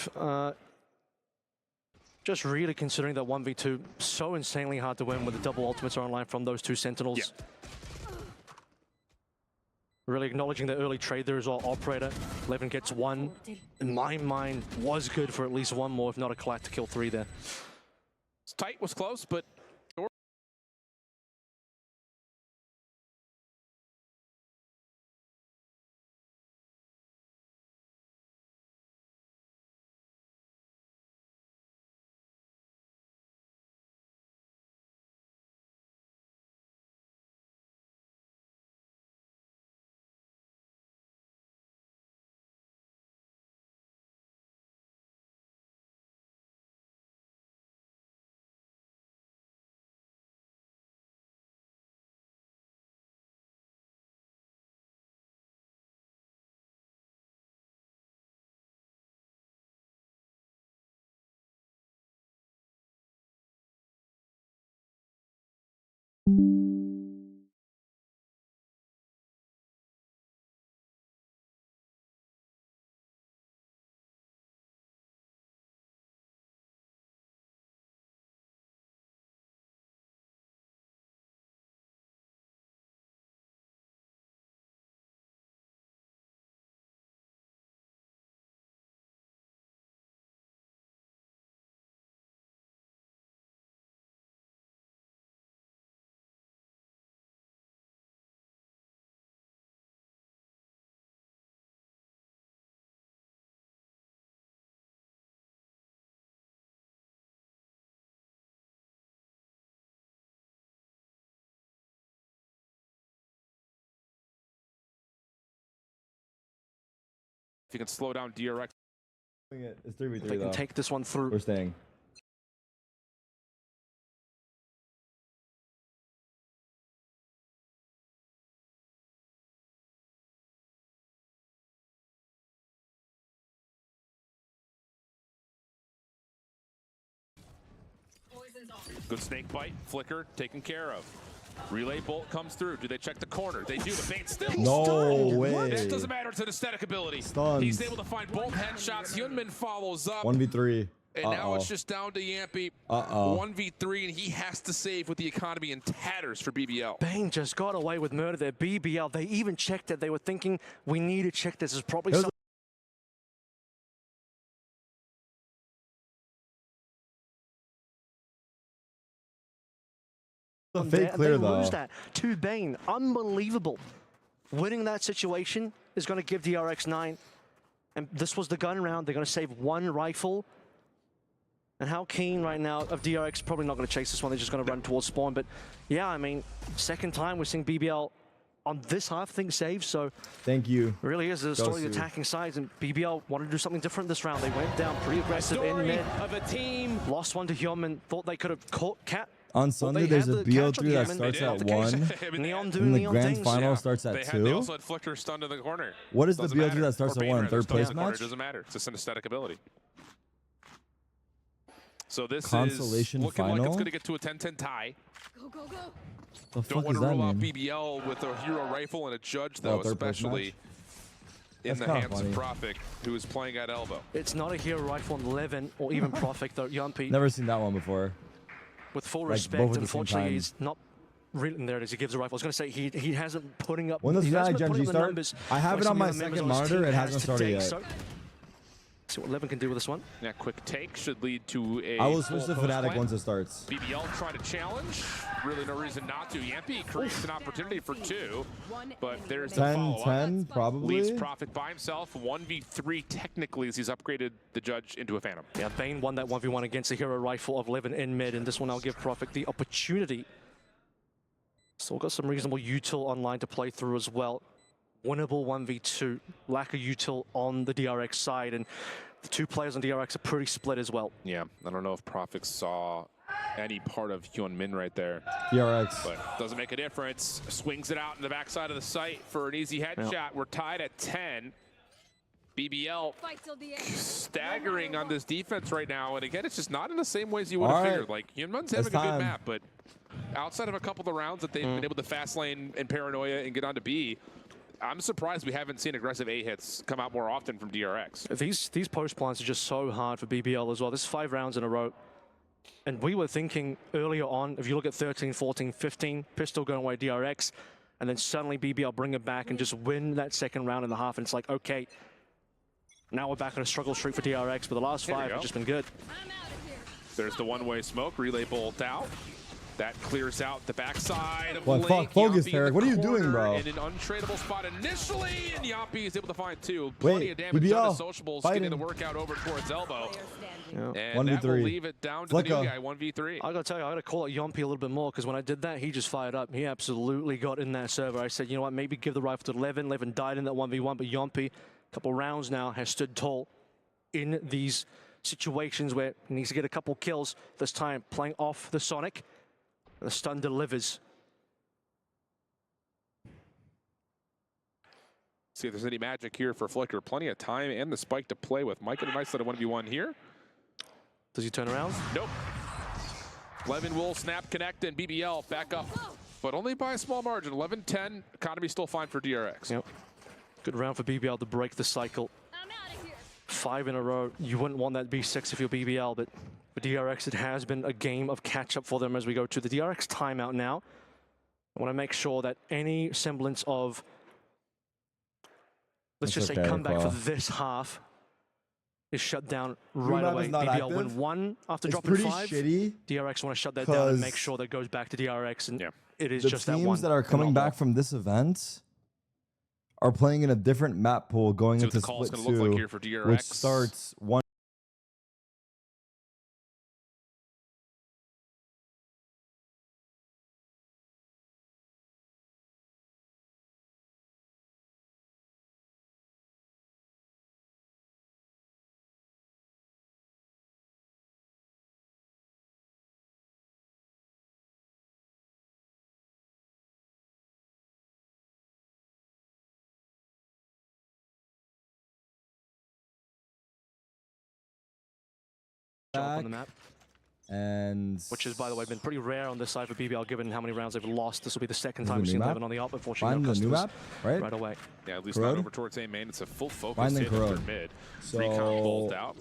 Just really considering that 1v2 so insanely hard to win with the double ultimates are online from those two Sentinels. Yeah. Really acknowledging the early trade there as well. Operator, Levin gets one. In my mind, was good for at least one more, if not a collat to kill three there. It's tight, was close, but if you can slow down DRX. It's 3v3 If they though. can take this one through. We're staying. Good snake bite, flicker, taken care of. Relay bolt comes through. Do they check the corner? They do. The bait still. No way. That doesn't matter. It's an aesthetic ability. Stuns. He's able to find both headshots. Hyunmin follows up. 1v3. And now it's just down to Yampy. 1v3, and he has to save with the economy in tatters for BBL. Bane just got away with murder there. BBL, they even checked it. They were thinking, we need to check this. Is probably something. A fake clear, they though. lose that to Bane. Unbelievable. Winning that situation is going to give DRX 9. And this was the gun round. They're going to save one rifle. And how keen right now of DRX, probably not going to chase this one. They're just going to run towards spawn. But yeah, I mean, second time we're seeing BBL on this half thing save. So thank you. it really is a story of attacking sides. And BBL wanted to do something different this round. They went down pretty aggressive in mid. Of a team. Lost one to Hyunmin. Thought they could have caught Cat. On Sunday, there's a BO3 that starts at 1. Neon And doing the Neon grand things. final starts at 2. They also had Flicker stunned in the corner. What is the Doesn't BO3 matter. that starts Or at 1? Bane Third place stunned in the corner. match? It doesn't matter. It's just an aesthetic ability. So this Consolation is looking final? like it's going to get to a 10-10 tie. Go, go, go. The Don't fuck want does to that rule out mean? BBL with a hero rifle and a judge, though, third place especially in That's the kinda hands funny. of Profik, who is playing at elbow. It's not a hero rifle on Levin or even Profik, though. Yumpy, Never seen that one before. with full like, both respect, at the same unfortunately, time. he's not. Really, there it is. He gives the rifle. I was going to say he hasn't putting up. When does he that hasn't been Gen putting G up the start? numbers I have like it some on my of the members second his monitor. team It has hasn't started today, yet. So, see what Levin can do with this one. That quick take should lead to a I will switch full to post Fnatic plant. once it starts. BBL trying to challenge. Really no reason not to. Yampy creates an opportunity for 2, but there's the 10-10, follow-up. probably. Leaves Profit by himself. 1v3 technically as he's upgraded the judge into a Phantom. Yeah, Bane won that 1v1 against the hero rifle of Levin in mid, and this one I'll give Profik the opportunity. Still got some reasonable util online to play through as well. Winnable 1v2, lack of util on the DRX side, and the two players on DRX are pretty split as well. Yeah, I don't know if Profik saw any part of Hyunmin right there. DRX. But doesn't make a difference. Swings it out in the backside of the site for an easy headshot. Yep. We're tied at 10. BBL Fight till the end. staggering on this defense right now. And again, it's just not in the same ways you would have All right. figured. Like, Hyunmin's having a good time. map, but outside of a couple of the rounds that they've been able to fast lane and paranoia and get on to B, I'm surprised we haven't seen aggressive A hits come out more often from DRX. These post plants are just so hard for BBL as well. This is 5 rounds in a row. And we were thinking earlier on, if you look at 13, 14, 15, Pistol going away DRX, and then suddenly BBL bring it back and just win that second round and a half. And it's like, okay, now we're back on a struggle streak for DRX, but the last Here we 5 go. have just been good. I'm out of here. There's the one-way smoke. Relay bolt out. That clears out the backside of What, Link. fuck, focus, Yampy in Tarek. the What are you doing, corner bro? In an untradeable spot initially, and Yampy is able to find 2. Wait, Plenty of damage BBL, done to Sociables, getting fighting. the workout over towards elbow. Player standing. Yeah. And that will 1v3. leave it down to Flicker. the new guy, 1v3. I gotta tell you, I gotta call out Yompi a little bit more, because when I did that, he just fired up. He absolutely got in that server. I said, you know what, maybe give the rifle to Levin. Levin died in that 1v1, but Yompi, a couple rounds now, has stood tall in these situations where he needs to get a couple kills. This time, playing off the Sonic. The stun delivers. See if there's any magic here for Flicker. Plenty of time and the spike to play with. Mike and a nice little 1v1 here. Does he turn around? Nope. Levin will snap, connect, and BBL back up. But only by a small margin. 11-10. Economy still fine for DRX. Yep. Good round for BBL to break the cycle. I'm out of here. 5 in a row. You wouldn't want that to be 6 if you're BBL, but for DRX, it has been a game of catch-up for them as we go to the DRX timeout now. I want to make sure that any semblance of, let's just say, okay, comeback for Paul. this half is shut down right map away. is not BBL win active. 1 after It's dropping pretty 5. shitty. DRX want to shut that down and make 'cause sure that it goes back to DRX, and Yeah. it is The just that one. teams that are coming and not back from this event are playing in a different map pool going See what into the call's split going to look like 2, here for DRX. which starts 1. Jump on the map. And which has, by the way, been pretty rare on this side for BBL, given how many rounds they've lost. This will be the second This is time a we've new seen map? Levin on the up. Unfortunately, Find no the new customers map, right? away. Yeah, at least Corrode? not over towards A main. It's a full focus Find the hit under Corrode. mid. So Recon bolt out.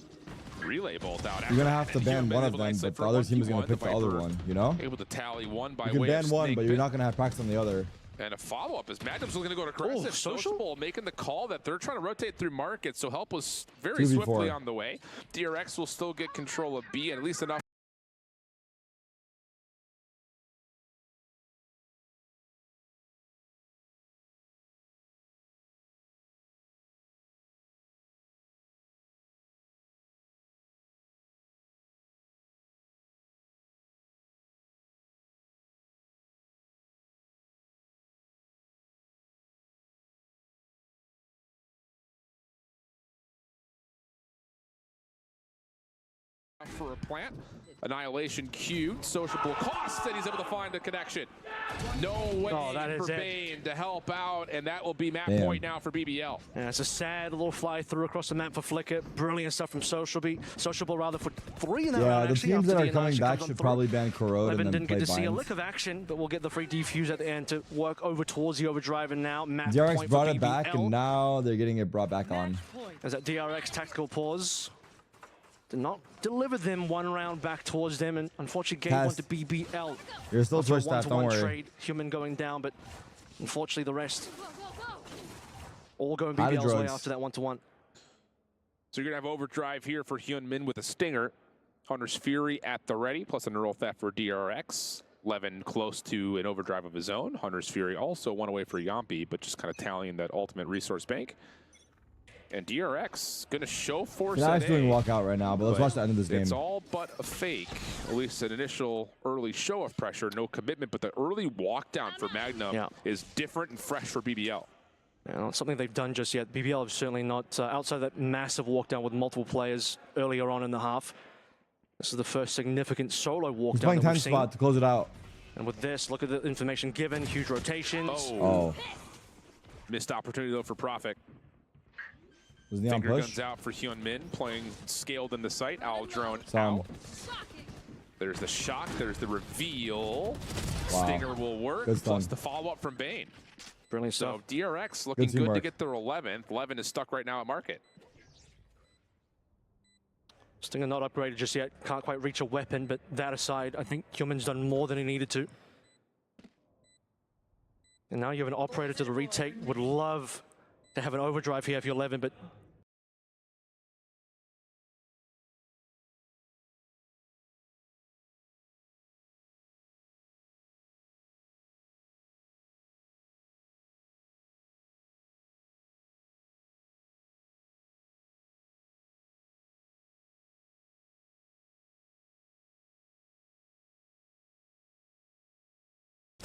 Relay bolt out. you're gonna have to And ban Human one of able to them, isolate but the for other team is 1v1. gonna pick the other Viper one, you know? Able to tally one by You can way ban of one, snake but you're bit. not gonna have practice on the other. And a follow-up is Magnum's going to go to aggressive. Social? Sociable making the call that they're trying to rotate through market, so help was very 2v4. swiftly on the way. DRX will still get control of B, and at least enough. For a plant. Annihilation queued. Sociable cost, and he's able to find a connection. No way for Bane to help out, and that will be map point now for BBL. Yeah, it's a sad little fly through across the map for Flicker. Brilliant stuff from Sociable rather for 3 in that round. Yeah, the actually, teams after that are the coming annihilation back comes on should through. probably ban Corrode Levin and then didn't play get to see a Binds. lick of action, but we'll get the free defuse at the end to work over towards the overdrive, and now map DRX point brought for it back, BBL. and now they're getting it brought back on. As that DRX tactical pause did not deliver them one round back towards them, and unfortunately game one to BBL. You're still After a switched that, don't one-to-one worry. trade, Human going down, but unfortunately the rest Go, go, go. all going Out of BBL's way drugs. after that one-to-one. So you're going to have overdrive here for Hyun Min with a stinger. Hunter's Fury at the ready, plus a neural theft for DRX. Levin close to an overdrive of his own. Hunter's Fury also one away for Yampi, but just kind of tallying that ultimate resource bank. And DRX going to show force at He's doing A, walkout right now, but let's watch the end of this game. It's all but a fake, at least an initial early show of pressure, no commitment, but the early walk down for Magnum is different and fresh for BBL. Yeah, not something they've done just yet. BBL have certainly not, outside that massive walk down with multiple players earlier on in the half. This is the first significant solo walk He's down playing that 10 we've seen. spot to close it out. And with this, look at the information given, huge rotations. Oh. Missed opportunity though for Profit. Was Neon Finger push? guns out for Hyun Min, playing scaled in the site. Owl drone Some. out. There's the shock, there's the reveal. Wow. Stinger will work, Good plus stun. the follow-up from Bane. Brilliant So stuff. DRX looking good to teamwork. get their 11th. 11 is stuck right now at market. Stinger not upgraded just yet. Can't quite reach a weapon, but that aside, I think Human's done more than he needed to. And now you have an operator to the retake. Would love to have an overdrive here if you're 11, but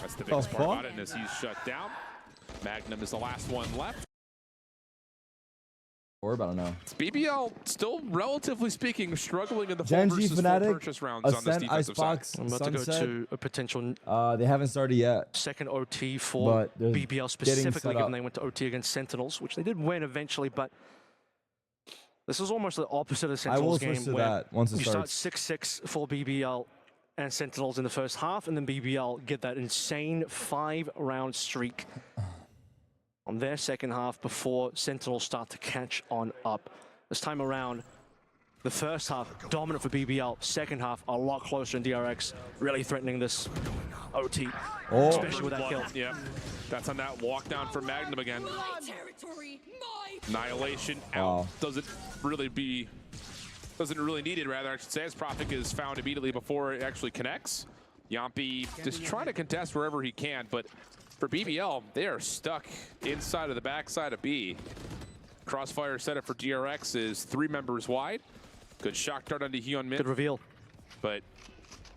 That's the biggest part about it, and as he's shut down, Magnum is the last one left. Orb, I don't know. It's BBL still, relatively speaking, struggling in the full Gen G versus full Fnatic, purchase rounds on this Ascent, defensive side. Icebox, I'm about to go Sunset. to a potential They haven't started yet. second OT for But they're BBL getting specifically, set given up. they went to OT against Sentinels, which they did win eventually, but this is almost the opposite of I will Sentinels switch game, to where that once it you start starts. 6-6 for BBL and Sentinels in the first half, and then BBL get that insane 5-round streak on their second half before Sentinels start to catch on up. This time around, the first half dominant for BBL, second half a lot closer in DRX, really threatening this OT, especially with that kill. Yeah, that's on that walk down for Magnum again. My territory, my Annihilation out. Doesn't really need it, rather, I should say, as Prophet is found immediately before it actually connects. Yampi just trying to contest wherever he can, but for BBL, they are stuck inside of the backside of B. Crossfire setup for DRX is 3 members wide. Good shock dart onto Hyun Min. Good reveal. But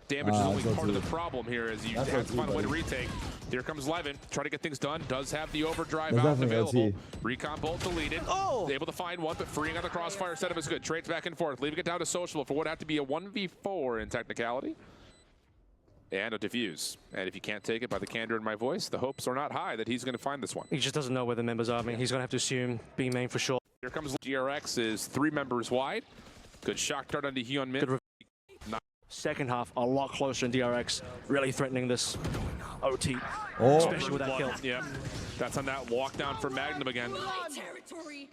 damage is only part of the problem here, as you have to find a way to retake. Here comes Levin, trying to get things done. Does have the overdrive out available. Recon bolt deleted. Able to find one, but freeing on the crossfire setup is good. Trades back and forth, leaving it down to Sociable for what had to be a 1v4 in technicality. And a diffuse. And if you can't take it by the candor in my voice, the hopes are not high that he's going to find this one. He just doesn't know where the members are. I mean, he's going to have to assume B main for sure. Here comes DRX is 3 members wide. Good shock dart onto Hyun Min. Second half, a lot closer in DRX, really threatening this OT, Oh, especially with that kill. Yeah, that's on that walkdown for Magnum again. My territory,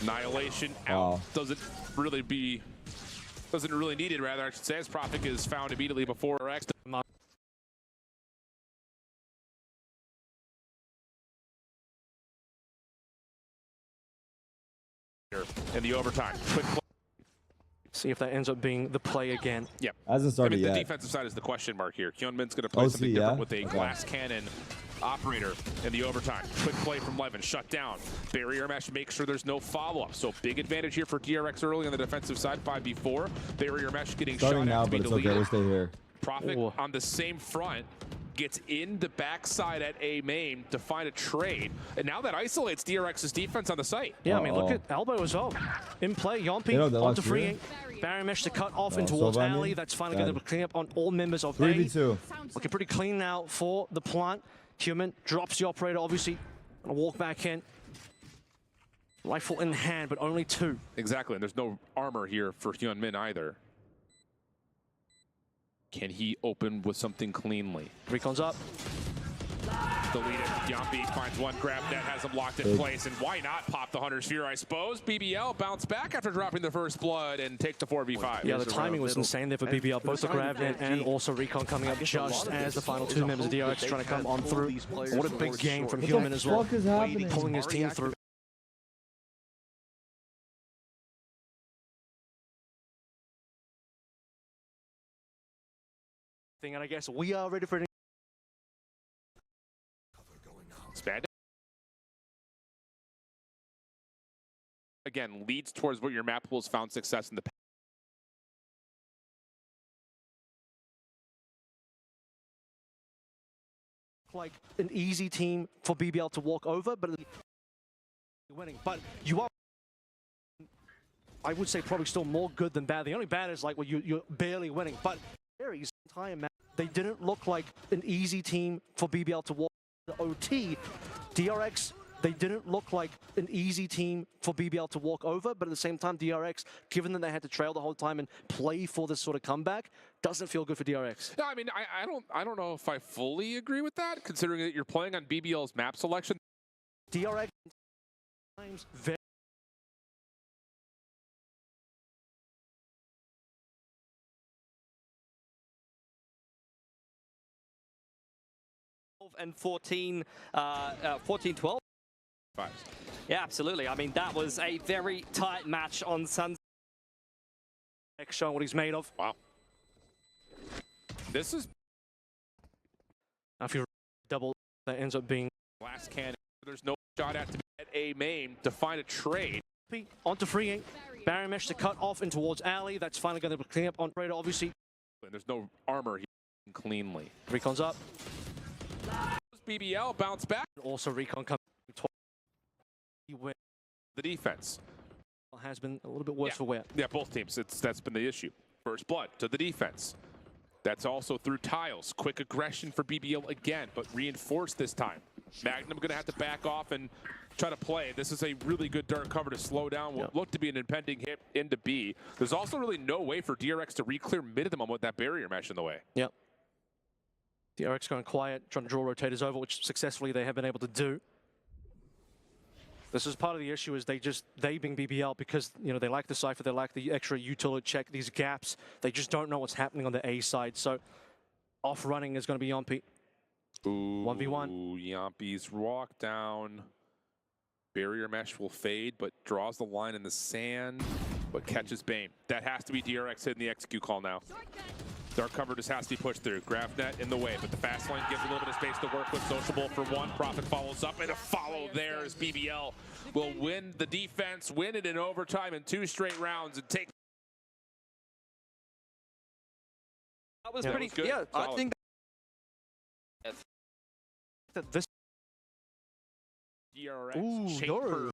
my Annihilation out. Doesn't really need it, rather, I should say, as Prophet is found immediately before X. In the overtime. Quick play. See if that ends up being the play again. Yep. Hasn't started the yet. defensive side is the question mark here. Hyunmin's going to play something different with a glass cannon operator in the overtime. Quick play from Levin, shut down. Barrier mesh makes sure there's no follow-up. So big advantage here for DRX early on the defensive side, 5v4. Barrier mesh getting Starting shot now, at to be but it's deleted. okay. We'll stay here. Prophet on the same front gets in the backside at A main to find a trade, and now that isolates DRX's defense on the site. Yeah, I mean, look at Elbow as well. In play, Yompi onto free. Barrier mesh to cut off in towards Alley. That's finally going to clean up on all members of 3v2. Looking pretty clean now for the plant. Human drops the operator, obviously. Gonna walk back in. Rifle in hand, but only 2. Exactly, and there's no armor here for Hyunmin either. Can he open with something cleanly? Recon's up. Deleted. Yompi finds one, grab net, has him locked in place, and why not pop the Hunter's Fear, I suppose? BBL bounce back after dropping the first blood and take the 4v5. Yeah, the timing was insane there for BBL. Both the grab net and also Recon coming up just as the final 2 members of DRX trying to come on through. What a big game from Human as well. What the fuck is happening? Pulling his team through. And I guess we are ready for it. Expand. Again, leads towards what your map pool has found success in the past. Like an easy team for BBL to walk over, but winning. But you are, I would say, probably still more good than bad. The only bad is like, well, you're barely winning. But Aries entire map, they didn't look like an easy team for BBL to walk. The OT, DRX, they didn't look like an easy team for BBL to walk over, but at the same time, DRX, given that they had to trail the whole time and play for this sort of comeback, doesn't feel good for DRX. No, I mean, I don't know if I fully agree with that, considering that you're playing on BBL's map selection. DRX times very and 14, 14-12. Yeah, absolutely. I mean, that was a very tight match on Sun's. showing what he's made of. Wow. This is If you double, that ends up being glass cannon. There's no shot at A main to find a trade. onto freeing. Barrier mesh to cut off in towards Alley. That's finally going to clean up on Raider, obviously. And there's no armor here cleanly. Recon's up. BBL bounce back. Also Recon coming. He win. The defense Has been a little bit worse for wear. Yeah, both teams. That's been the issue. First blood to the defense. That's also through tiles. Quick aggression for BBL again, but reinforced this time. Magnum going to have to back off and try to play. This is a really good dark cover to slow down what looked to be an impending hit into B. There's also really no way for DRX to re-clear mid of them with that barrier mesh in the way. Yep. DRX going quiet, trying to draw rotators over, which successfully they have been able to do. This is part of the issue, is they being BBL, because they lack the Cypher, they lack the extra utility check, these gaps. They just don't know what's happening on the A side. So off running is going to be Yompi. Ooh, 1v1. Yompi's walk down. Barrier mesh will fade, but draws the line in the sand, but catches Bane. That has to be DRX hitting the execute call now. Dark cover just has to be pushed through. Grafnet in the way, but the fast lane gives a little bit of space to work with. Sociable for one. Prophet follows up, and a follow there as BBL will win the defense, win it in overtime in 2 straight rounds, and take. That was pretty good. Yeah, solid. I think That this DRX chamber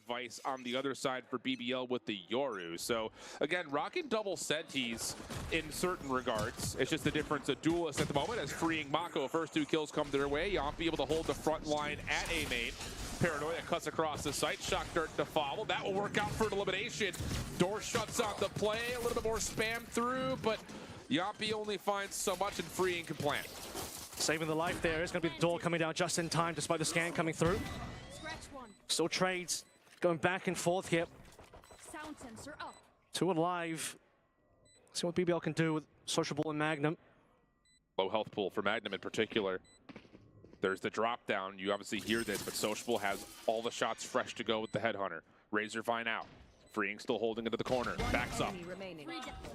device on the other side for BBL with the Yoru. So again, rocking double senties in certain regards. It's just the difference of duelists at the moment as freeing Mako. First 2 kills come their way. Yompi able to hold the front line at A main. Paranoia cuts across the site. Shock Dart to follow. That will work out for an elimination. Door shuts on the play. A little bit more spam through, but Yompi only finds so much and freeing can plant. Saving the life there. It's going to be the door coming down just in time despite the scan coming through. Still trades going back and forth here. Sound sensor up. 2 alive. See what BBL can do with Sociable and Magnum. Low health pool for Magnum in particular. There's the drop down. You obviously hear this, but Sociable has all the shots fresh to go with the Headhunter. Razorvine out. Freeing still holding into the corner. Backs up.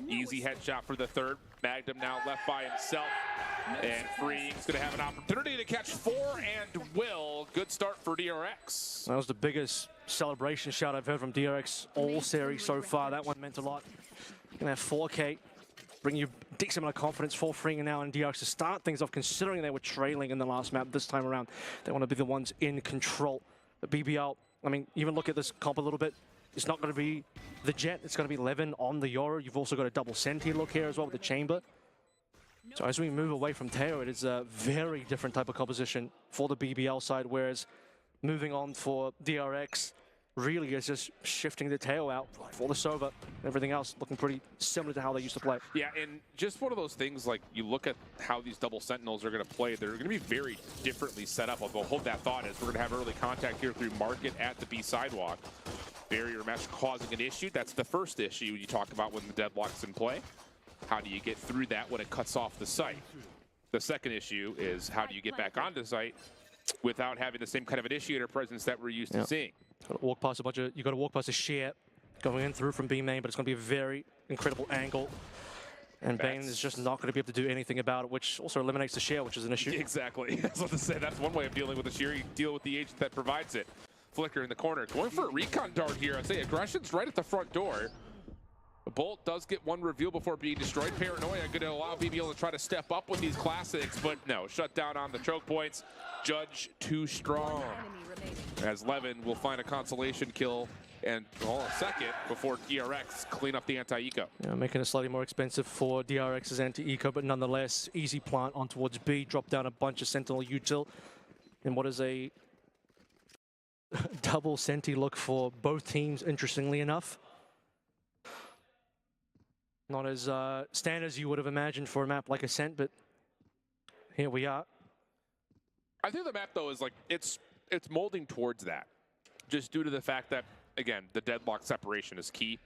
Easy headshot for the third. Magnum now left by himself. And Freeing's going to have an opportunity to catch 4 and will. Good start for DRX. That was the biggest celebration shot I've heard from DRX all series so far. That one meant a lot. Gonna have 4K. Bring you a decent amount of confidence for Freeing now and DRX to start things off, considering they were trailing in the last map this time around. They want to be the ones in control. But BBL, I mean, even look at this comp a little bit. It's not going to be the Jet, it's going to be Levin on the Yoru. You've also got a double Senti look here as well with the Chamber. So as we move away from Teo, it is a very different type of composition for the BBL side, whereas moving on for DRX really is just shifting the Teo out for the Sova. Everything else looking pretty similar to how they used to play. Yeah, and just one of those things, like you look at how these double Sentinels are going to play, they're going to be very differently set up. I'll hold that thought as we're going to have early contact here through Market at the B sidewalk. Barrier mesh causing an issue. That's the first issue you talk about when the deadlock's in play. How do you get through that when it cuts off the site? The second issue is how do you get back onto the site without having the same kind of initiator presence that we're used to seeing? You got to walk past a shear going in through from B main, but it's going to be a very incredible angle. And Bane is just not going to be able to do anything about it, which also eliminates the shear, which is an issue. Exactly. That's what to say. That's one way of dealing with the shear. You deal with the agent that provides it. Flicker in the corner. Going for a recon dart here. I'd say aggression's right at the front door. The Bolt does get one reveal before being destroyed. Paranoia going to allow BBL to try to step up with these classics, but no, shut down on the choke points. Judge too strong. As Levin will find a consolation kill and a second before DRX clean up the anti-eco. Yeah, making it slightly more expensive for DRX's anti-eco, but nonetheless, easy plant on towards B, drop down a bunch of Sentinel util. And what is a double Senti look for both teams, interestingly enough. Not as standard as you would have imagined for a map like Ascent, but here we are. I think the map, though, is like, it's molding towards that. Just due to the fact that, again, the deadlock separation is key.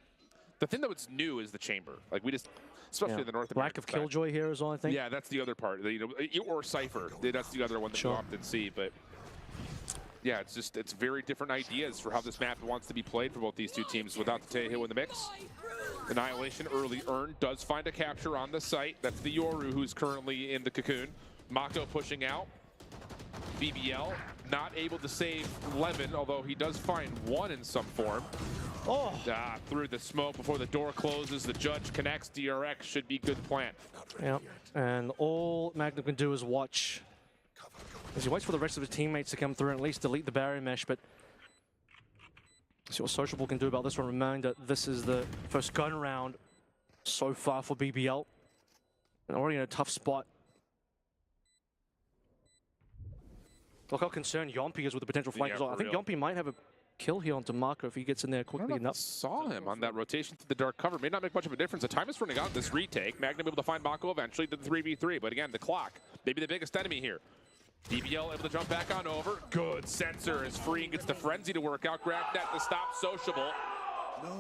The thing that was new is the chamber. Like, we just, especially in the North American lack of Killjoy here is all, I think. Yeah, that's the other part. You know, or Cypher. That's the other one that you often see, but yeah, it's very different ideas for how this map wants to be played for both these two teams without the Tejo in the mix. Annihilation early earned does find a capture on the site. That's the Yoru who's currently in the cocoon. Mako pushing out. BBL not able to save Levin, although he does find one in some form. Oh! Through the smoke before the door closes. The Judge connects. DRX should be good plant. Yeah, and all Magnum can do is watch. As he waits for the rest of his teammates to come through and at least delete the barrier mesh, but see what Sociable can do about this one. Reminder, this is the first gun round so far for BBL. And already in a tough spot. Look how concerned Yompi is with the potential flank as well. I think Yompi might have a kill here onto Marco if he gets in there quickly enough. Saw him on that rotation through the dark cover. May not make much of a difference. The time is running out in this retake. Magnum able to find Mako eventually to the 3v3. But again, the clock, maybe the biggest enemy here. BBL able to jump back on over. Good sensor as Freeing gets the frenzy to work out. Grab net to stop Sociable.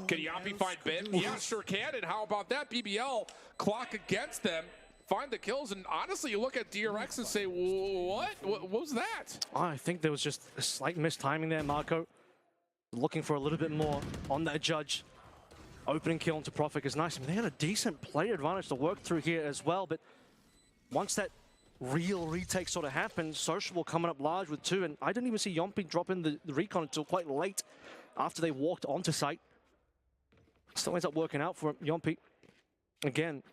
Can Yompi find Ben? Yeah, sure can. And how about that? BBL clock against them. Find the kills, and honestly, you look at DRX and say, what? What was that? I think there was just a slight mistiming there, Marco. Looking for a little bit more on that Judge. Opening kill into Prophet is nice. I mean, they had a decent player advantage to work through here as well, but once that real retake sort of happened, Sociable coming up large with 2, and I didn't even see Yompi drop in the recon until quite late after they walked onto site. Still ends up working out for Yompi. Again,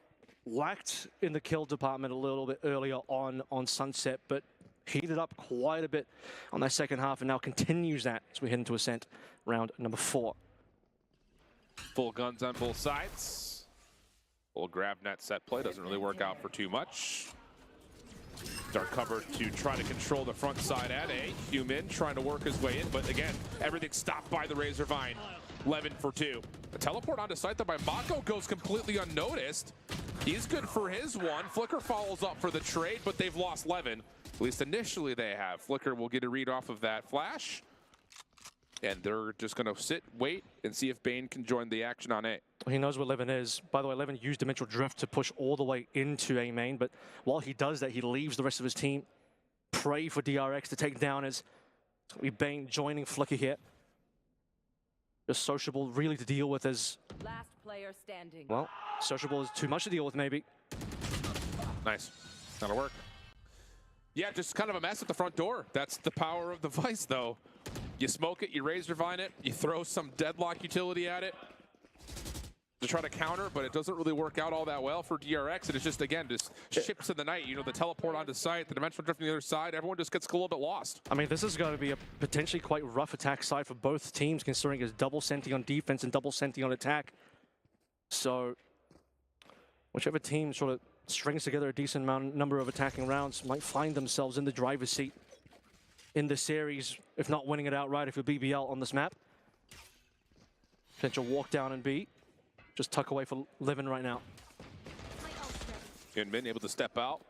lacked in the kill department a little bit earlier on Sunset, but heated up quite a bit on that second half and now continues that as we head into Ascent round number 4. Full guns on both sides. Little grab net set play doesn't really work out for too much. Dark cover to try to control the front side at A. Human trying to work his way in, but again, everything's stopped by the Razor Vine. Levin for 2. A teleport onto site though by Mako goes completely unnoticed. He's good for his one. Flicker follows up for the trade, but they've lost Levin. At least initially they have. Flicker will get a read off of that flash. And they're just going to sit, wait, and see if Bane can join the action on A. He knows where Levin is. By the way, Levin used Dimensional Drift to push all the way into A main, but while he does that, he leaves the rest of his team. Pray for DRX to take down as it's going to be Bane joining Flicker here. Just Sociable really to deal with as, Last player standing. well, Sociable is too much to deal with maybe. Nice. That'll work. Yeah, just kind of a mess at the front door. That's the power of the Vice, though. You smoke it, you Razor Vine it, you throw some Deadlock utility at it to try to counter, but it doesn't really work out all that well for DRX. And it's just, again, just ships in the night. You know, the teleport onto site, the Dimensional Drift on the other side, everyone just gets a little bit lost. I mean, this is going to be a potentially quite rough attack side for both teams, considering it's double Senti on defense and double Senti on attack. So, whichever team sort of strings together a decent number of attacking rounds might find themselves in the driver's seat in the series, if not winning it outright if you're BBL on this map. Potential walk down and B. Just tuck away for Levin right now. Min able to step out,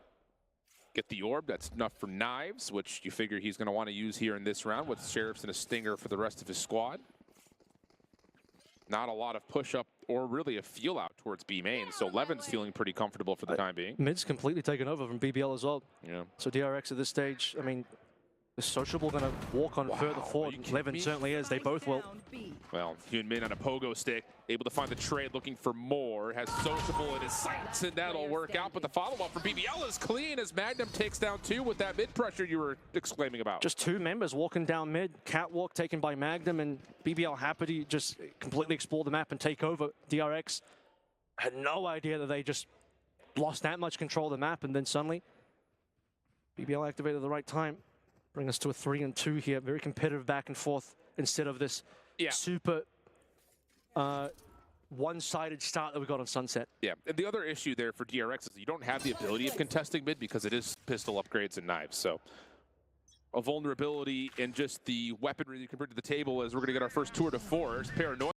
get the orb. That's enough for Knives, which you figure he's going to want to use here in this round with Sheriffs and a Stinger for the rest of his squad. Not a lot of push-up or really a feel-out towards B main, so Levin's feeling pretty comfortable for the time being. Mid's completely taken over from BBL as well. Yeah. So DRX at this stage, I mean, is Sociable going to walk on further forward? Levin certainly is. They both will. Well, Min on a pogo stick, able to find the trade, looking for more. Has Sociable in his sights, and that'll work out. But the follow-up for BBL is clean as Magnum takes down 2 with that mid pressure you were exclaiming about. Just 2 members walking down mid. Catwalk taken by Magnum, and BBL happy to just completely explore the map and take over. DRX had no idea that they just lost that much control of the map, and then suddenly BBL activated at the right time. Bring us to a 3-2 here. Very competitive back and forth instead of this super one-sided start that we got on Sunset. Yeah, and the other issue there for DRX is you don't have the ability of contesting mid because it is pistol upgrades and knives. So a vulnerability in just the weaponry you can bring to the table as we're going to get our first tour de force. Paranoia.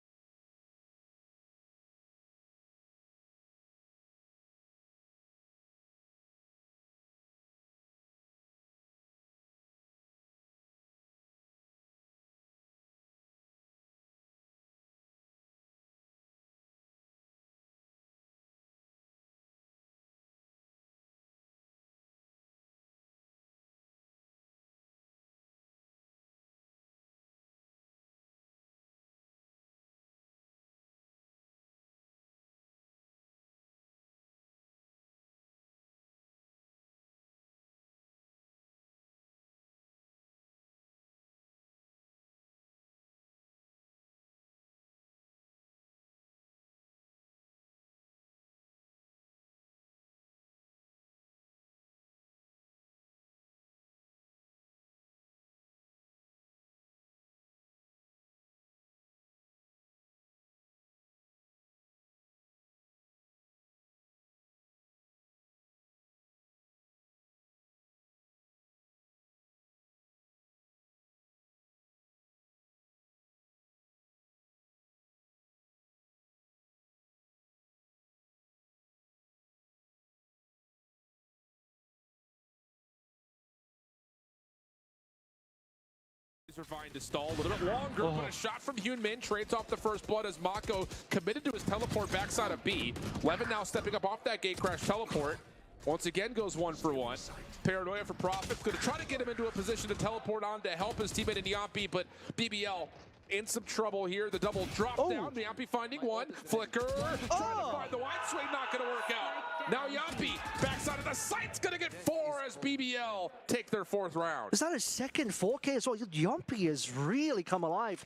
Vine to stall a little bit longer, but a shot from Min trades off the first blood as Mako committed to his teleport backside of B. Levin now stepping up off that gate crash teleport. Once again goes 1 for 1. Paranoia for Profit, going to try to get him into a position to teleport on to help his teammate in Yampi, but BBL in some trouble here. The double drop down, Yampi finding 1. Flicker trying to find the wide swing, not going to work out. Now Yampi, backside of the site's going to get 4 as BBL take their 4th round. Is that his second 4K as well? Yampi has really come alive.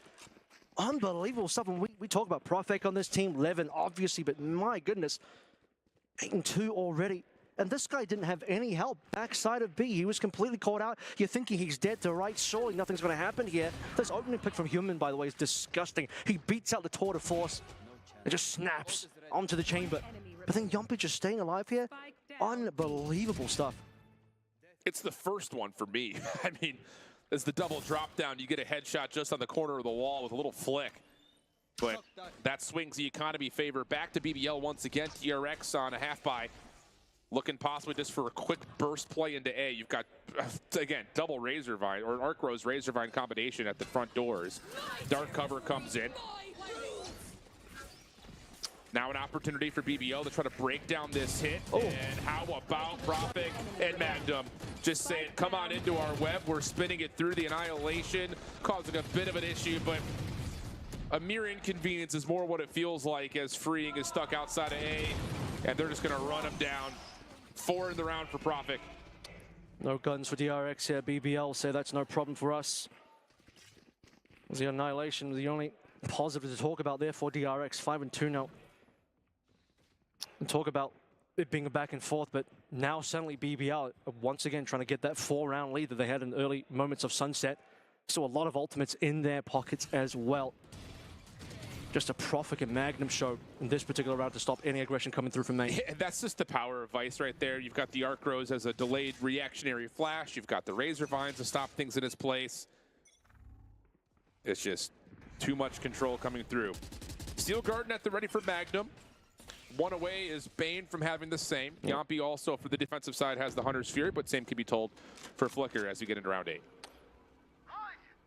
Unbelievable stuff. And we talk about Profek on this team, Levin obviously, but my goodness, 8-2 already. And this guy didn't have any help backside of B. He was completely caught out. You're thinking he's dead to right. Surely nothing's going to happen here. This opening pick from Human, by the way, is disgusting. He beats out the tour de force. It just snaps onto the chamber. But then Yompi just staying alive here. Unbelievable stuff. It's the first one for me. I mean, as the double drop down, you get a headshot just on the corner of the wall with a little flick. But that swings the economy favor. Back to BBL once again. DRX on a half buy. Looking possibly just for a quick burst play into A. You've got, again, double Razorvine, or Arc Rose Razorvine combination at the front doors. Dark cover comes in. Now an opportunity for BBL to try to break down this hit. Oh. And how about Prophet and Magnum just saying, come on into our web. We're spinning it through the Annihilation, causing a bit of an issue, but a mere inconvenience is more what it feels like as Freeing is stuck outside of A, and they're just going to run him down. 4 in the round for Prophet. No guns for DRX here. BBL say that's no problem for us. The Annihilation, the only positive to talk about there for DRX. 5-2 now. And talk about it being a back and forth, but now suddenly BBL once again trying to get that 4-round lead that they had in the early moments of Sunset. So a lot of ultimates in their pockets as well. Just a Prophet and Magnum show in this particular round to stop any aggression coming through from main. Yeah, that's just the power of Vice right there. You've got the Arc Rose as a delayed reactionary flash. You've got the Razorvines to stop things in its place. It's just too much control coming through. Steel Garden at the ready for Magnum. One away is Bane from having the same. Yompi also for the defensive side has the Hunter's Fury, but same can be told for Flicker as we get into round 8.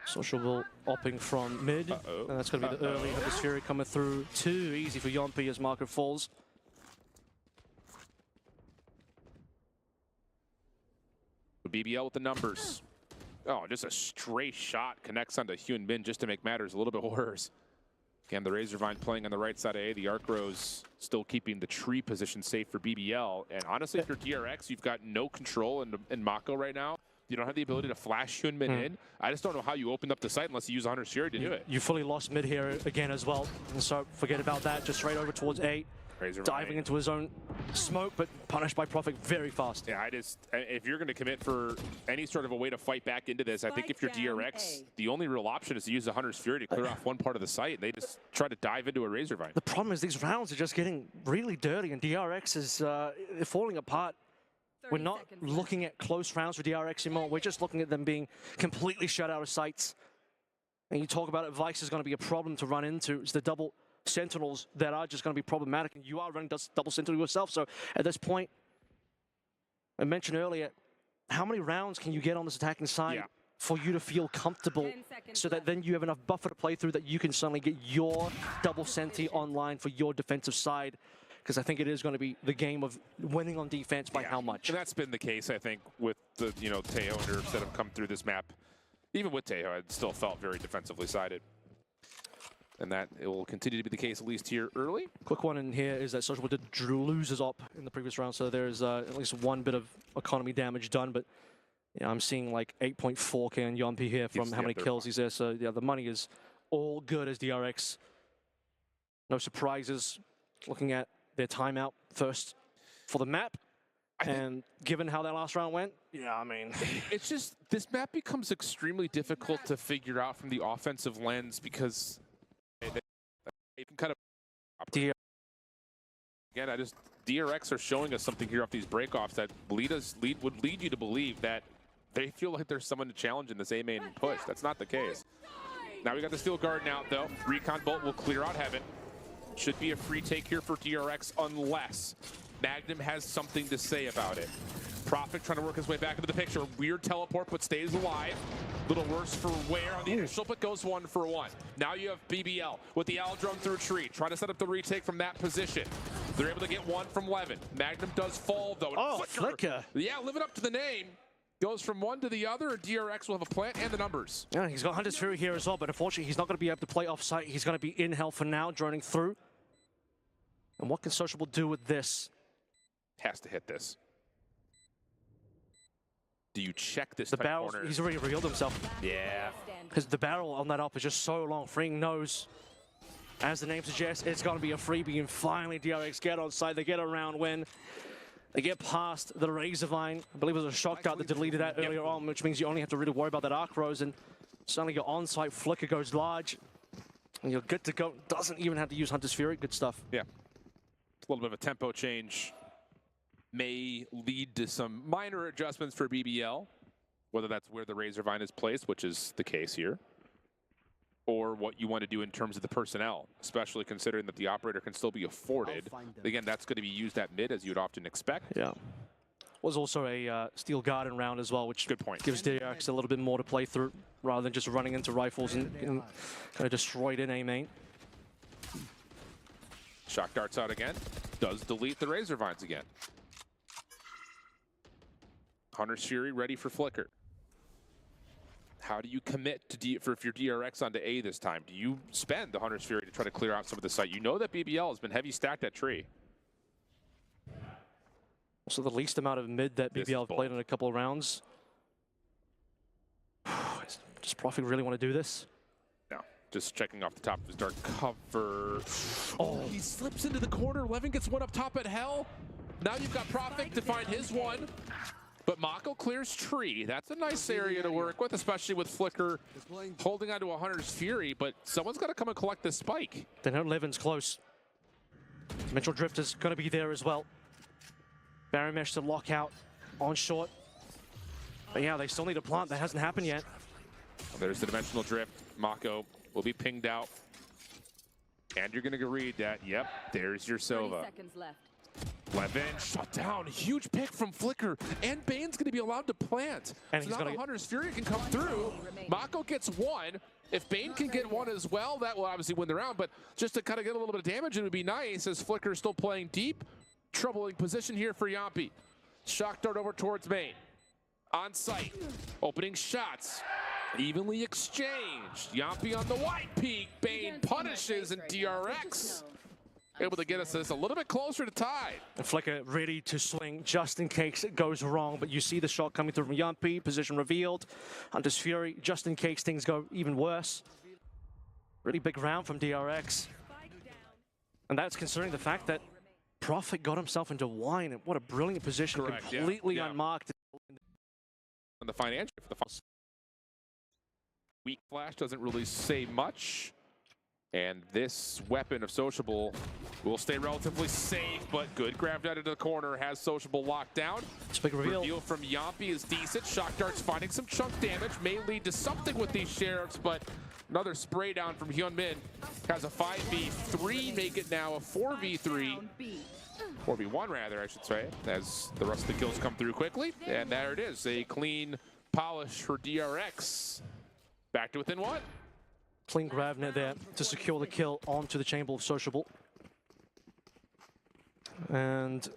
Sociable opping from mid, and that's going to be the early Hunter's Fury coming through. Too easy for Yompi as Marco falls. BBL with the numbers. Oh, just a straight shot connects onto Hyun Min just to make matters a little bit worse. Again, the Razorvine playing on the right side of A. The Arc Rose still keeping the tree position safe for BBL. And honestly, if you're DRX, you've got no control in Mako right now. You don't have the ability to flash Hyun Min in. I just don't know how you opened up the site unless you use Hunter's Fury to do it. You fully lost mid here again as well. And so forget about that. Just straight over towards A. Diving into his own smoke, but punished by Prophet very fast. Yeah, if you're going to commit for any sort of a way to fight back into this, I think if you're DRX, the only real option is to use the Hunter's Fury to clear off one part of the site. They just try to dive into a Razorvine. The problem is these rounds are just getting really dirty, and DRX is falling apart. We're not looking at close rounds for DRX anymore. We're just looking at them being completely shut out of sights. And you talk about it, Vice is going to be a problem to run into. It's the double Sentinels that are just going to be problematic, and you are running double Sentinel yourself. So at this point, I mentioned earlier, how many rounds can you get on this attacking side for you to feel comfortable so that then you have enough buffer to play through that you can suddenly get your double Senti online for your defensive side? Because I think it is going to be the game of winning on defense by how much. And that's been the case, I think, with the Taeho and Nerfs that have come through this map. Even with Taeho, it still felt very defensively sided. And that it will continue to be the case, at least here early. Quick one in here is that Sociable did lose his op in the previous round, so there's at least one bit of economy damage done. But yeah, I'm seeing like 8.4k on Yompi here from how many kills he's there. So yeah, the money is all good as DRX. No surprises. Looking at their timeout first for the map. And given how that last round went, yeah, I mean... It's just, this map becomes extremely difficult to figure out from the offensive lens because they can kind of... Again, DRX are showing us something here off these breakoffs that would lead you to believe that they feel like there's someone to challenge in this A main push. That's not the case. Now we got the Steel Garden out, though. Recon Bolt will clear out Heaven. Should be a free take here for DRX unless Magnum has something to say about it. Prophet trying to work his way back into the picture. Weird teleport, but stays alive. Little worse for wear on the initial, but goes 1-for-1. Now you have BBL with the Aldrum through tree, trying to set up the retake from that position. They're able to get one from Levin. Magnum does fall, though. Oh, Flicker. Yeah, living up to the name. Goes from one to the other, and DRX will have a plant and the numbers. Yeah, he's got Hunter's Fury here as well, but unfortunately he's not going to be able to play off-site. He's going to be in hell for now, droning through. And what can Sociable do with this? Has to hit this. Do you check this the barrel? He's already revealed himself. Yeah. Because the barrel on that up is just so long. Freeing knows, as the name suggests, it's going to be a freebie, and finally DRX get on site. They get a round win. They get past the Razorvine. I believe it was a shock dart that deleted that earlier on, which means you only have to really worry about that arc rose, and suddenly your on-site flicker goes large, and you're good to go. Doesn't even have to use Hunter's Fury. Good stuff. Yeah. A little bit of a tempo change may lead to some minor adjustments for BBL, whether that's where the Razorvine is placed, which is the case here, or what you want to do in terms of the personnel, especially considering that the operator can still be afforded. Again, that's going to be used at mid, as you'd often expect. Yeah. Was also a Steel Garden round as well, which good point. Gives DRX a little bit more to play through, rather than just running into rifles and kind of destroyed in A main. Shock darts out again. Does delete the Razorvines again. Hunter's Fury ready for Flicker. How do you commit to if you're DRX onto A this time? Do you spend the Hunter's Fury to try to clear out some of the site? You know that BBL has been heavy stacked at tree. Also the least amount of mid that BBL have played in a couple of rounds. Does Prophet really want to do this? No, just checking off the top of his dark cover. Oh, he slips into the corner. Levin gets one up top at Hell. Now you've got Prophet to find his one. But Mako clears tree. That's a nice area to work with, especially with Flicker holding onto a Hunter's Fury, but someone's got to come and collect this spike. They know Levin's close. Dimensional Drifter's going to be there as well. Barry Mesh to lock out on short. But yeah, they still need a plant. That hasn't happened yet. There's the Dimensional Drift. Mako will be pinged out. And you're going to read that. Yep, there's your Sova. 30 seconds left. Levin shut down. Huge pick from Flicker. And Bane's going to be allowed to plant. And so now the Hunter's Fury can come through. Mako gets one. If Bane can get one as well, that will obviously win the round. But just to kind of get a little bit of damage, it would be nice as Flicker is still playing deep. Troubling position here for Yampi. Shock dart over towards Bane. On site. Opening shots. Evenly exchanged. Yampi on the white peak. Bane punishes, and DRX able to get us this a little bit closer to tie. And Flicker ready to swing just in case it goes wrong, but you see the shot coming through from Yampi, position revealed. Hunter's Fury, just in case things go even worse. Really big round from DRX. And that's considering the fact that Prophet got himself into wine, and what a brilliant position, correct, completely yeah. unmarked. On the financial, weak flash doesn't really say much. And this weapon of Sociable will stay relatively safe, but good. Grabbed out into the corner, has Sociable locked down. It's a big reveal. Reveal from Yampi is decent. Shock darts finding some chunk damage. May lead to something with these Sheriffs, but another spray down from Hyunmin has a 5v3, make it now a 4v3. 4v1 rather, I should say, as the rest of the kills come through quickly. And there it is, a clean polish for DRX. Back to within one. Clean grab net there to secure the kill onto the Chamber of Sociable. And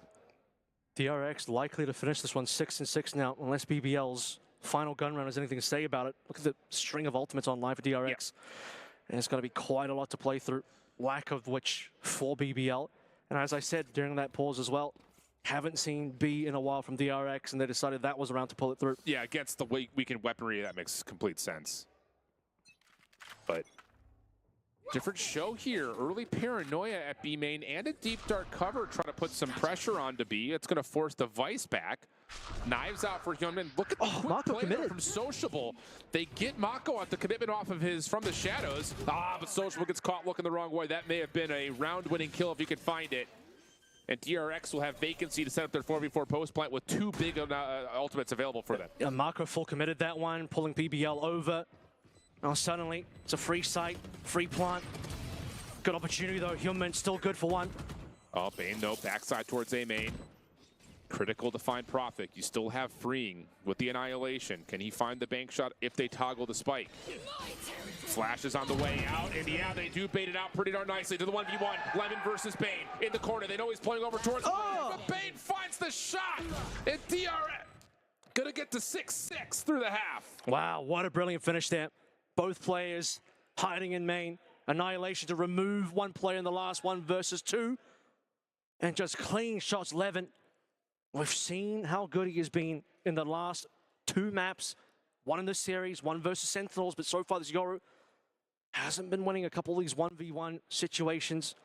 DRX likely to finish this one 6-6 now, unless BBL's final gun round has anything to say about it. Look at the string of ultimates online for DRX. Yeah. And it's going to be quite a lot to play through, lack of which for BBL. And as I said during that pause as well, haven't seen B in a while from DRX, and they decided that was around to pull it through. Yeah, against the weakened weaponry, that makes complete sense. But different show here. Early paranoia at B main and a deep dark cover trying to put some pressure onto B. It's going to force the Vice back. Knives out for Hyunmin. Look at the quick play from Sociable. They get Mako at the commitment off of his from the shadows. But Sociable gets caught looking the wrong way. That may have been a round-winning kill if he could find it. And DRX will have vacancy to set up their 4v4 post plant with two big ultimates available for them. Yeah, Mako full committed that one, pulling BBL over. Now suddenly, it's a free site, free plant. Good opportunity though, Hyunmin still good for one. Oh, Bane, no, backside towards A main. Critical to find Prophet. You still have freeing with the Annihilation. Can he find the bank shot if they toggle the spike? Flash is on the way out, and yeah, they do bait it out pretty darn nicely to the 1v1. Levin versus Bane in the corner. They know he's playing over towards but Bane finds the shot, and DRX gonna get to 6-6 through the half. Wow, what a brilliant finish there. Both players hiding in main. Annihilation to remove one player in the last 1 versus 2. And just clean shots, Levin. We've seen how good he has been in the last 2 maps. One in the series, 1 versus Sentinels, but so far this Yoru hasn't been winning a couple of these 1v1 situations.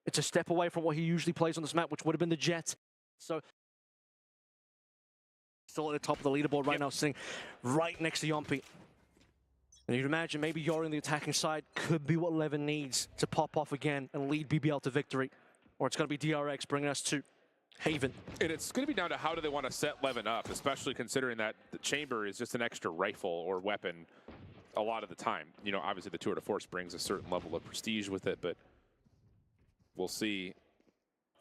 It's a step away from what he usually plays on this map, which would have been the Jet. So Still at the top of the leaderboard right now, sitting right next to Yompi. And you'd imagine maybe Yori on the attacking side could be what Levin needs to pop off again and lead BBL to victory. Or it's going to be DRX bringing us to Haven. And it's going to be down to how do they want to set Levin up, especially considering that the chamber is just an extra rifle or weapon a lot of the time. You know, obviously the Tour de Force brings a certain level of prestige with it, but we'll see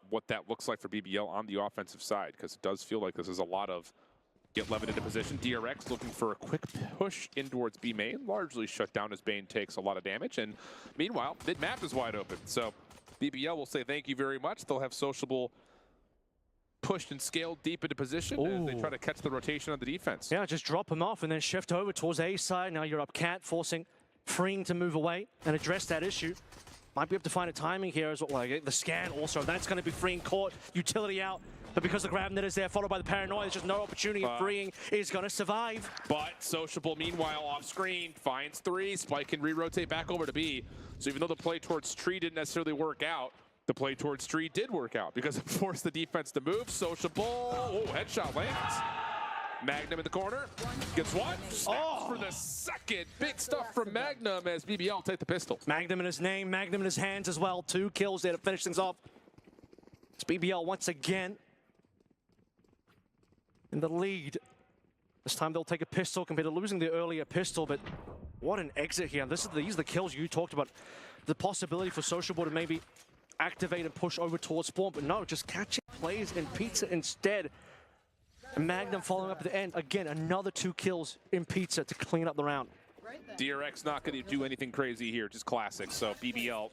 what that looks like for BBL on the offensive side, because it does feel like this is a lot of get Levin into position. DRX looking for a quick push in towards B main, largely shut down as Bane takes a lot of damage. And meanwhile, mid-map is wide open. So BBL will say thank you very much. They'll have Sociable pushed and scaled deep into position as they try to catch the rotation on the defense. Yeah, just drop him off and then shift over towards A side. Now you're up Cat, forcing Freeing to move away and address that issue. Might be able to find a timing here as well. Like the scan also, that's going to be Freeing caught, utility out. But because the grab net is there, followed by the paranoia, there's just no opportunity. Freeing is going to survive. But Sociable, meanwhile, off screen, finds 3. Spike can re-rotate back over to B. So even though the play towards tree didn't necessarily work out, the play towards tree did work out because it forced the defense to move. Sociable, oh, headshot lands. Magnum in the corner, gets one, snaps for the second. Big stuff from Magnum as BBL take the pistol. Magnum in his name, Magnum in his hands as well. 2 kills there to finish things off. It's BBL once again in the lead. This time they'll take a pistol compared to losing the earlier pistol, but what an exit here. These are the kills you talked about. The possibility for Sociable to maybe activate and push over towards spawn, but no, just catching plays in Pizza instead. And Magnum following up at the end. Again, another 2 kills in Pizza to clean up the round. DRX not going to do anything crazy here, just classic. So BBL,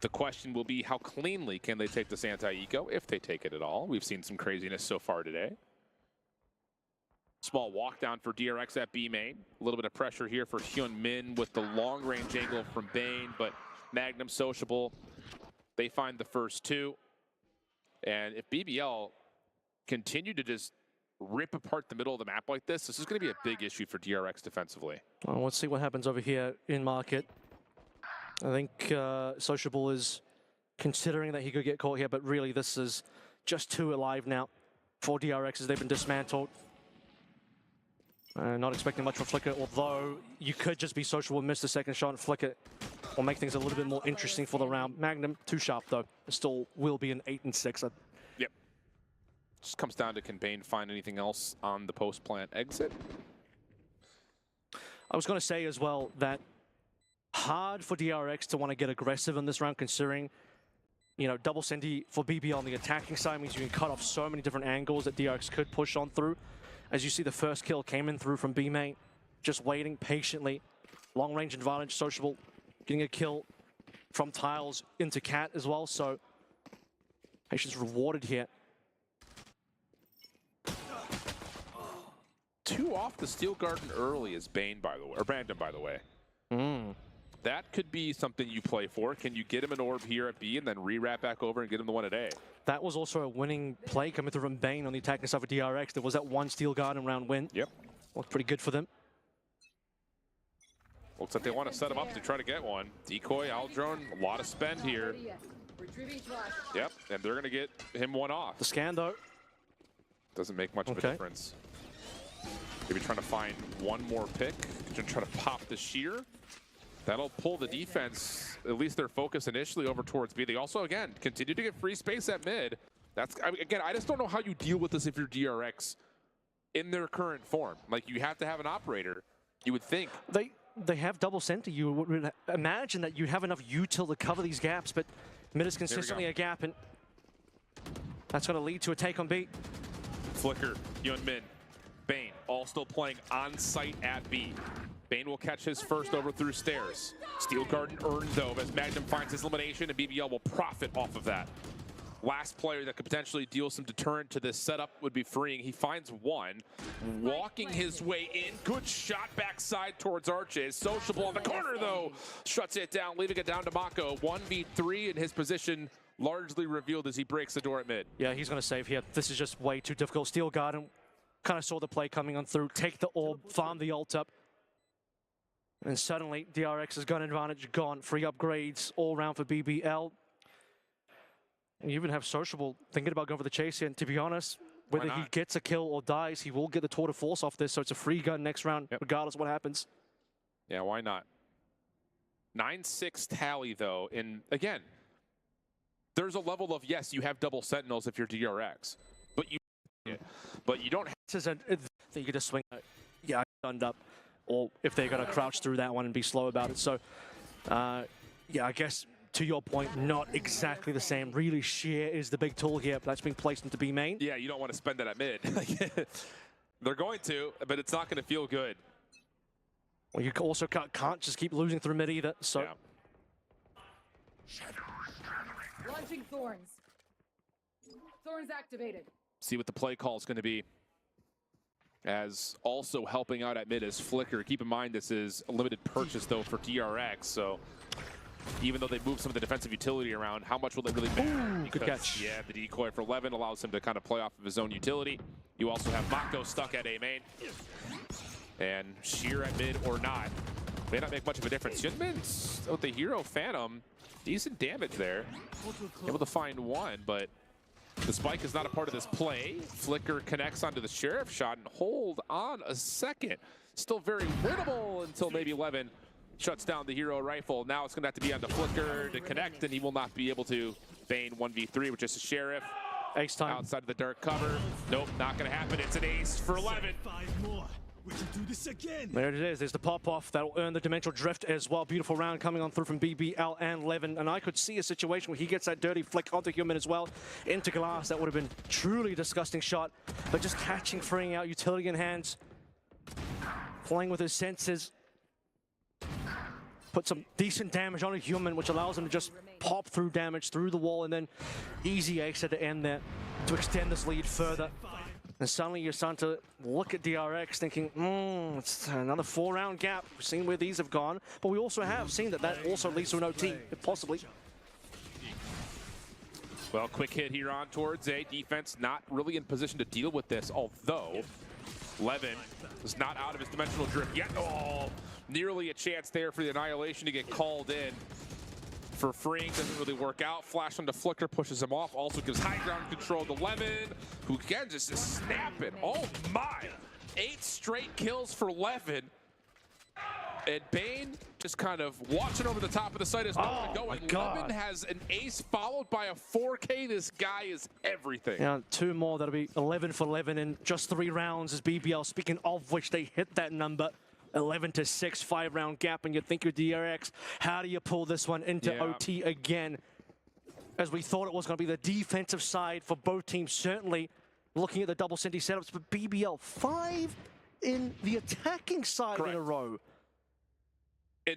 the question will be how cleanly can they take this anti-eco, if they take it at all. We've seen some craziness so far today. Small walk down for DRX at B main. A little bit of pressure here for Hyun Min with the long range angle from Bane, but Magnum, Sociable, they find the first 2. And if BBL continue to just rip apart the middle of the map like this is going to be a big issue for DRX defensively. Well, let's see what happens over here in market. I think Sociable is considering that he could get caught here, but really this is just 2 alive now for DRX as they've been dismantled. Not expecting much from Flicker, although you could just be Sociable and miss the second shot, and Flicker will make things a little bit more interesting for the round. Magnum, too sharp though. It still will be an 8-6. Yep. Just comes down to can Bane find anything else on the post-plant exit? I was going to say as well that hard for DRX to want to get aggressive in this round, considering, you know, double Sendy for BB on the attacking side means you can cut off so many different angles that DRX could push on through. As you see, the first kill came in through from B main, just waiting patiently. Long range advantage, Sociable getting a kill from Tiles into Cat as well, so patience rewarded here. 2 off the Steel Garden early is Bane, by the way, or Brandon, by the way. That could be something you play for. Can you get him an orb here at B and then re-wrap back over and get him the one at A? That was also a winning play coming through from Bane on the attacking side for DRX. There was that 1 Steel Garden round win. Yep. Looked pretty good for them. Looks like they want to set him up to try to get one. Decoy, Aldrone, a lot of spend here. Yep, and they're going to get him one off. The scan, though. Doesn't make much of a difference. Maybe trying to find one more pick. Gonna try to pop the shear. That'll pull the defense, at least their focus initially, over towards B. They also, again, continue to get free space at mid. That's, I mean, again, I just don't know how you deal with this if you're DRX in their current form. Like, you have to have an operator, you would think. They have double center. You would imagine that you have enough util to cover these gaps, but mid is consistently a gap, and that's going to lead to a take on B. Flicker, Hyun Min, Bane, all still playing on site at B. Bane will catch his first over through stairs. Steel Garden earned, though, as Magnum finds his elimination, and BBL will profit off of that. Last player that could potentially deal some deterrent to this setup would be Freeing. He finds one, walking his way in. Good shot backside towards Arches. Sociable in the corner, though. Shuts it down, leaving it down to Mako. 1v3 in his position, largely revealed as he breaks the door at mid. Yeah, he's going to save here. This is just way too difficult. Steel Garden kind of saw the play coming on through. Take the orb, farm the ult up. And suddenly, DRX's gun advantage gone. Free upgrades all round for BBL. And you even have Sociable thinking about going for the chase here. And to be honest, whether he gets a kill or dies, he will get the tour de force off this, so it's a free gun next round, regardless of what happens. Yeah, why not? 9-6 tally, though, and again, there's a level of, yes, you have double sentinels if you're DRX, but you don't have... This isn't, you could just swing, gunned up, or if they're going to crouch through that one and be slow about it. So, yeah, I guess, to your point, not exactly the same. Really, sheer is the big tool here, but that's being placed into B main. Yeah, you don't want to spend that at mid. They're going to, but it's not going to feel good. Well, you also can't just keep losing through mid either, so... Yeah. Launching thorns. Thorns activated. See what the play call is going to be. As also helping out at mid is Flicker. Keep in mind this is a limited purchase though for DRX, so even though they move some of the defensive utility around, how much will it really matter? Good catch. Yeah, the decoy for 11 allows him to kind of play off of his own utility. You also have Mako stuck at A main. And sheer at mid or not, may not make much of a difference. Yunmin's with the hero Phantom, decent damage there. Able to find one, but the spike is not a part of this play. Flicker connects onto the Sheriff shot and hold on a second. Still very winnable until maybe 11 shuts down the hero rifle. Now it's going to have to be on the Flicker to connect, and he will not be able to. Bane 1v3 with just a Sheriff. Ace time. Outside of the dark cover. Nope, not going to happen. It's an ace for 11. We can do this again. There it is. There's the pop-off. That'll earn the Dimensional Drift as well. Beautiful round coming on through from BBL and Levin. And I could see a situation where he gets that dirty flick onto Human as well. Into Glass. That would have been truly disgusting shot. But just catching, freeing out, utility in hands. Playing with his senses. Put some decent damage on a Human, which allows him to just pop through damage through the wall. And then easy ace at the end there to extend this lead further. And suddenly you're starting to look at DRX thinking, it's another 4-round gap. We've seen where these have gone, but we also have seen that also leads to an OT, possibly. Well, quick hit here on towards A. Defense not really in position to deal with this, although Levin is not out of his dimensional drift yet. Oh, nearly a chance there for the Annihilation to get called in. For freeing, doesn't really work out. Flash onto Flicker, pushes him off. Also gives high ground control to Levin, who again just is snapping. Oh my! 8 straight kills for Levin. And Bane just kind of watching over the top of the site as well. Levin has an ace followed by a 4K. This guy is everything. Yeah, 2 more. That'll be 11 for 11 in just 3 rounds as BBL. Speaking of which, they hit that number. 11-6, 5-round gap, and you think you're DRX. How do you pull this one into OT again? As we thought it was going to be the defensive side for both teams, certainly looking at the double Cindy setups, but BBL 5 in the attacking side in a row. And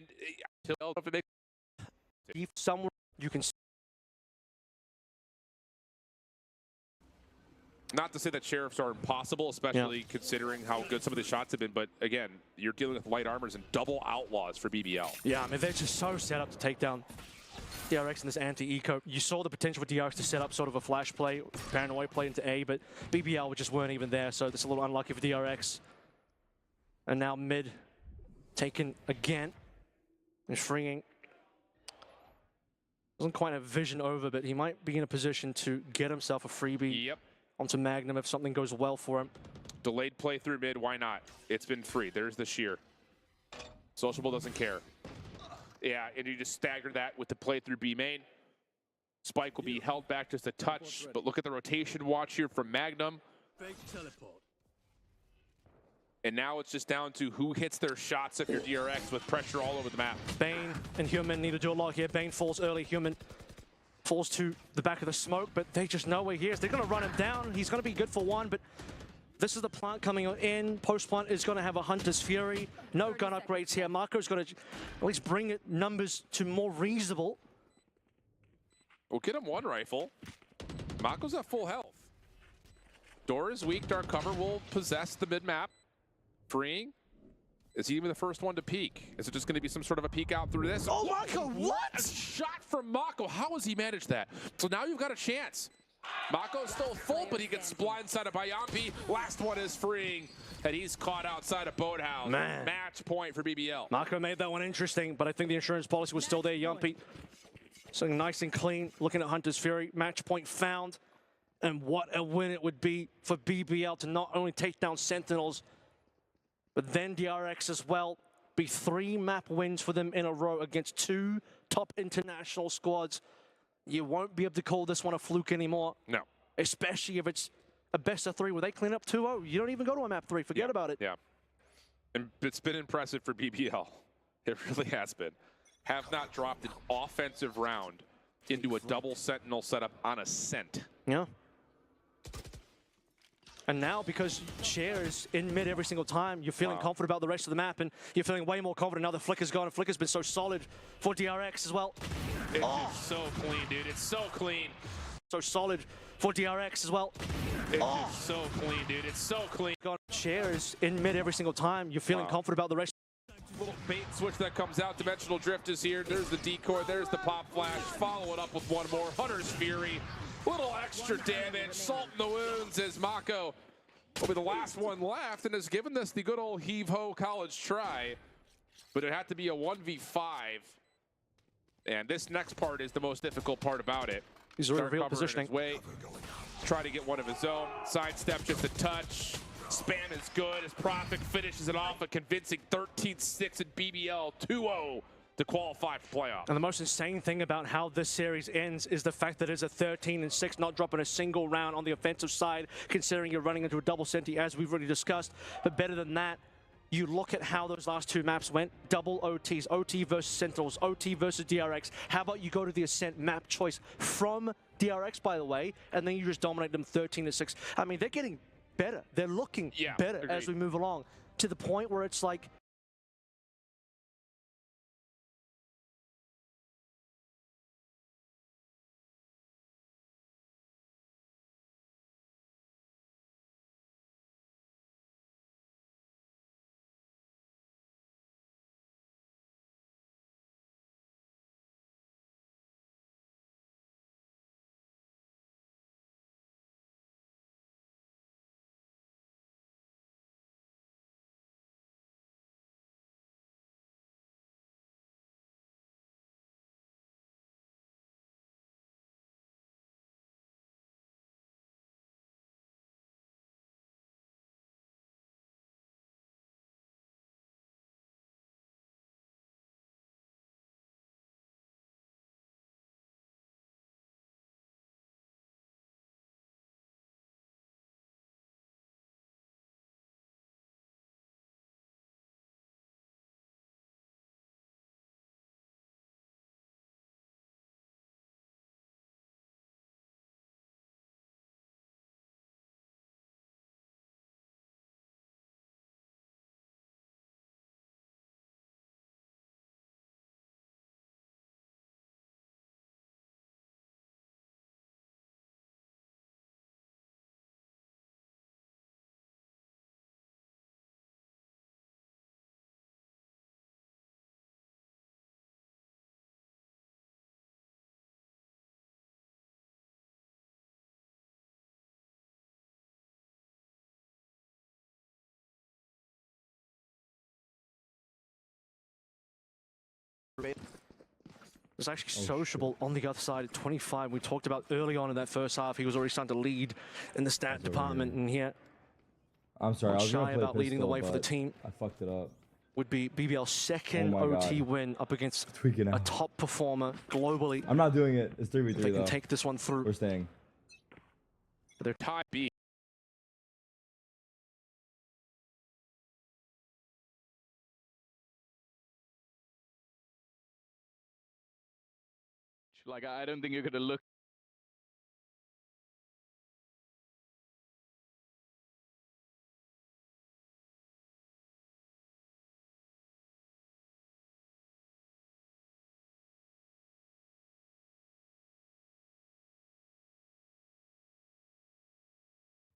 somewhere you can. Not to say that Sheriffs are impossible, especially considering how good some of the shots have been, but again, you're dealing with light armors and double outlaws for BBL. Yeah, I mean, they're just so set up to take down DRX in this anti-eco. You saw the potential for DRX to set up sort of a flash play, paranoia play into A, but BBL just weren't even there, so that's a little unlucky for DRX. And now mid taken again and freeing. Doesn't quite have vision over, but he might be in a position to get himself a freebie. Yep. Onto Magnum if something goes well for him. Delayed play through mid, why not? It's been free. There's the sheer. Sociable doesn't care. Yeah, and you just stagger that with the play through B main. Spike will be held back just a touch, but look at the rotation watch here from Magnum. And now it's just down to who hits their shots if you're DRX with pressure all over the map. Bane and Human need to do a lot here. Bane falls early, Human falls to the back of the smoke, but they just know where he is. They're going to run him down. He's going to be good for 1, but this is the plant coming in. Post-plant is going to have a Hunter's Fury. No gun upgrades here. Marco's going to at least bring it numbers to more reasonable. We'll get him 1 rifle. Marco's at full health. Door is weak. Dark cover will possess the mid-map. Freeing. Is he even the first one to peek? Is it just going to be some sort of a peek out through this? Oh, Mako, what? A shot from Mako. How has he managed that? So now you've got a chance. Mako's still full, but he gets blindsided by Yampi. Last one is freeing, and he's caught outside of Boathouse. Man. Match point for BBL. Mako made that one interesting, but I think the insurance policy was still there. Yampi, something nice and clean. Looking at Hunter's Fury. Match point found. And what a win it would be for BBL to not only take down Sentinels, but then DRX as well. Be 3 map wins for them in a row against 2 top international squads. You won't be able to call this one a fluke anymore. No. Especially if it's a best of 3 where they clean up 2-0. You don't even go to a map 3. Forget about it. Yeah. And it's been impressive for BBL. It really has been. Have not dropped an offensive round into a double Sentinel setup on a cent. Yeah. And now, because Cher is in mid every single time, you're feeling confident about the rest of the map, and you're feeling way more confident now that Flicker's gone, and Flicker's been so solid for DRX as well. It's so clean, dude. It's so clean. So solid for DRX as well. It's so clean, dude. It's so clean. Cher is in mid every single time, you're feeling confident about the rest. Little bait switch that comes out. Dimensional Drift is here. There's the decoy. There's the pop flash. Follow it up with one more. Hunter's Fury. Little extra damage. Salt in the wounds as Mako will be the last one left and has given this the good old heave-ho college try. But it had to be a 1v5. And this next part is the most difficult part about it. He's in real positioning. Try to get one of his own. Sidestep just a touch. Spam is good as Prophet finishes it off a convincing 13-6 at BBL 2-0 to qualify for playoff. And the most insane thing about how this series ends is the fact that it's a 13-6, not dropping a single round on the offensive side, considering you're running into a double senti, as we've already discussed. But better than that, you look at how those last 2 maps went. Double OTs, OT versus Sentinels, OT versus DRX. How about you go to the Ascent map choice from DRX, by the way, and then you just dominate them 13-6. I mean, they're getting better. They're looking better as we move along, to the point where it's like, it's actually sociable on the other side at 25. We talked about early on in that first half, he was already starting to lead in the stat department, and here, I'm sorry, I was shy gonna play about leading the pistol, way for the team. I fucked it up. Would be BBL's second OT win up against a top performer globally. I'm not doing it. It's 3v3 if they can though. take this one through. We're staying. They're tie B. Like, I don't think you're going to look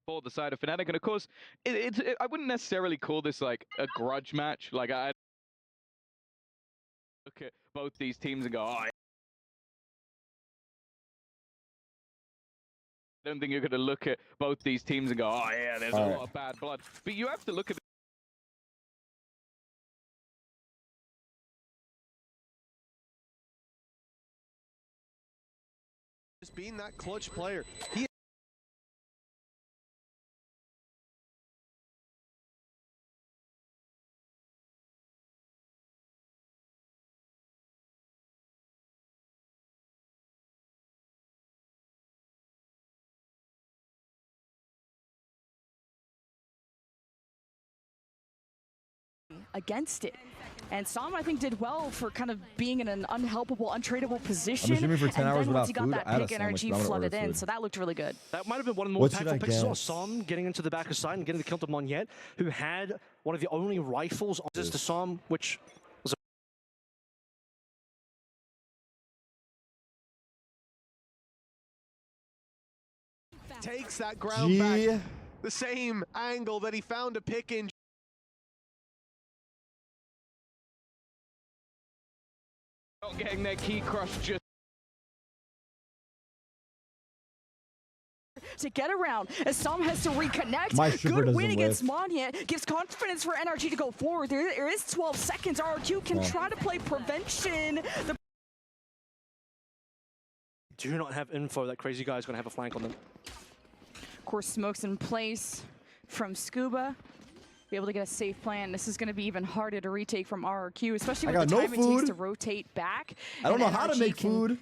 for the side of Fnatic, and of course, I wouldn't necessarily call this like a grudge match. Like, I look at both these teams and go, oh, I don't think you're going to look at both these teams and go, oh yeah, there's a lot of bad blood. But you have to look at just being that clutch player. against it. And Sam, I think, did well for kind of being in an unhelpable, untradeable position. I'm streaming for 10 and hours then once without he got food. that I had a pick sandwich, energy but I'm gonna flooded order in, food. so that looked really good. That might have been one of the more What should I impactful picks. get? Som getting into the back of side and getting the kill to Monyet, who had one of the only rifles on this to Som, which was takes that ground back. The same angle that he found a pick in. Not getting their key crushed just to get around as Sam has to reconnect. My stripper Good win doesn't against lift. Monyet, gives confidence for NRG to go forward. There is 12 seconds. RRQ can try to play prevention. do not have info that crazy guy is going to have a flank on them. Of course, smokes in place from Scuba. Be able to get a safe plan. This is going to be even harder to retake from RRQ, especially with the time it takes to rotate back. I don't know and how to NRG make can food.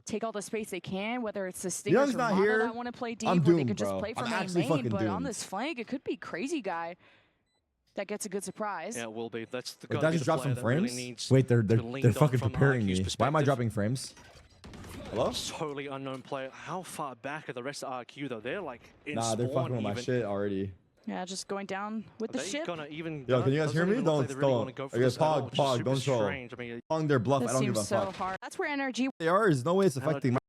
take all the space they can, whether it's the Stingers or not Mono here. that want to play deep, I'm where they doomed, can just bro. play from I'm main actually lane. fucking But on doomed. this flank, it could be Crazy Guy that gets a good surprise. Yeah, it will be. That's the Wait, guy did I just drop some frames? needs Wait, they're to lean they're on fucking from preparing RRQ's me. Why am I perspective. dropping frames? Hello? Totally unknown player. How far back are the rest of RQ though? They're like in Nah, they're spawn fucking with my even. shit already. Yeah, just going down with Are the they ship. gonna even Yo, can you guys doesn't hear me? even look like Don't they really stall. wanna go for Okay, this at all, which is pog, super don't stall. strange. I mean, Long their bluff, This I don't give a seems so fuck. hard. That's where NRG They are, there's no way it's affecting my...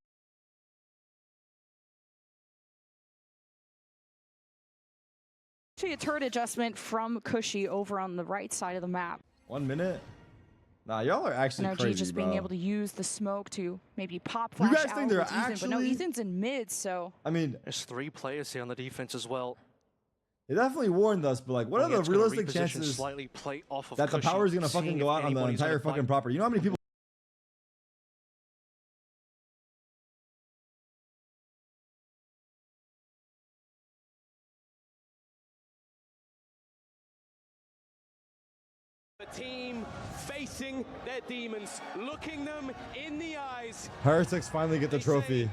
actually a turret adjustment from Cushy over on the right side of the map. 1 minute? Nah, y'all are actually NRG crazy, just bro. being able to use the smoke to maybe pop You flash guys out think they're with Ethan, but no, actually- Ethan's in mid, so I mean, there's 3 players here on the defense as well. they definitely warned us, but like, what are the It's gonna realistic reposition chances slightly, play off of that the Cushy, power is gonna seeing fucking if go out on the anybody's gonna entire fight. fucking property? You know how many people... The team facing their demons, looking them in the eyes. Heretics finally get the trophy.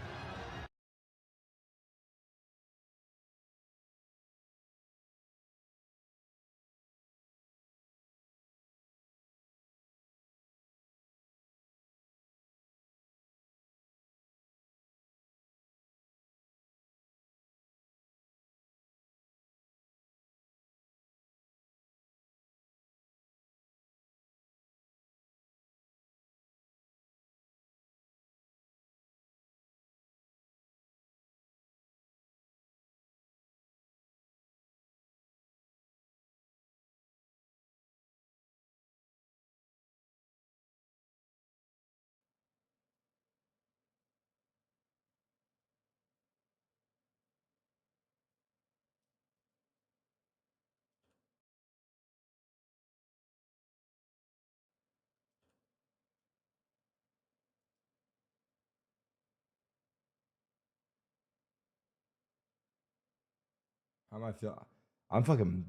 How am I feeling? I'm fucking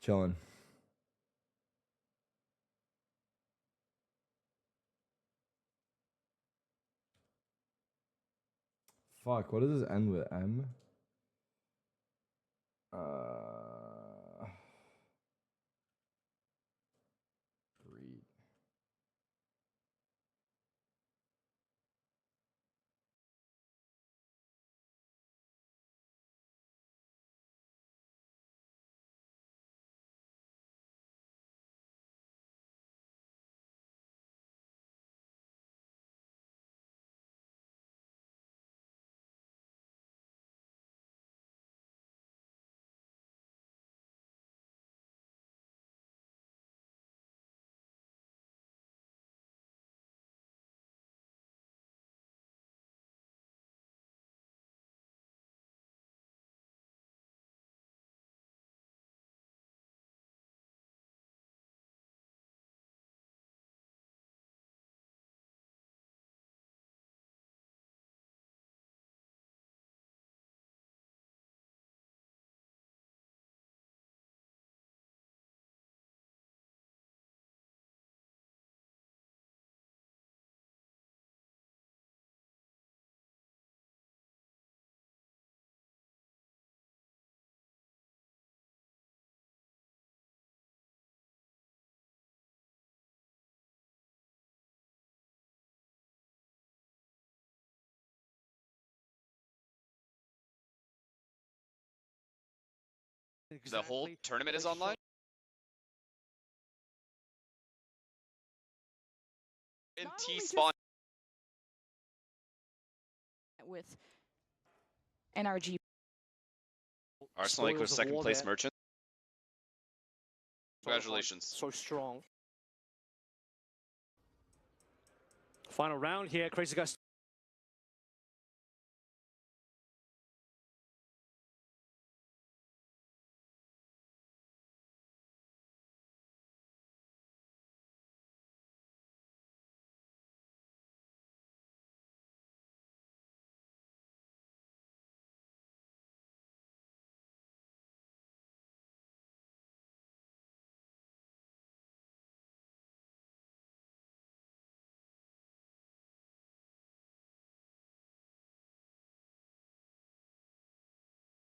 chilling. Fuck, what does this end with? M? The whole tournament is online? In T-spawn. With NRG. Arsenal Lakers second place there. merchant. Congratulations. So strong. Final round here. Crazy guys.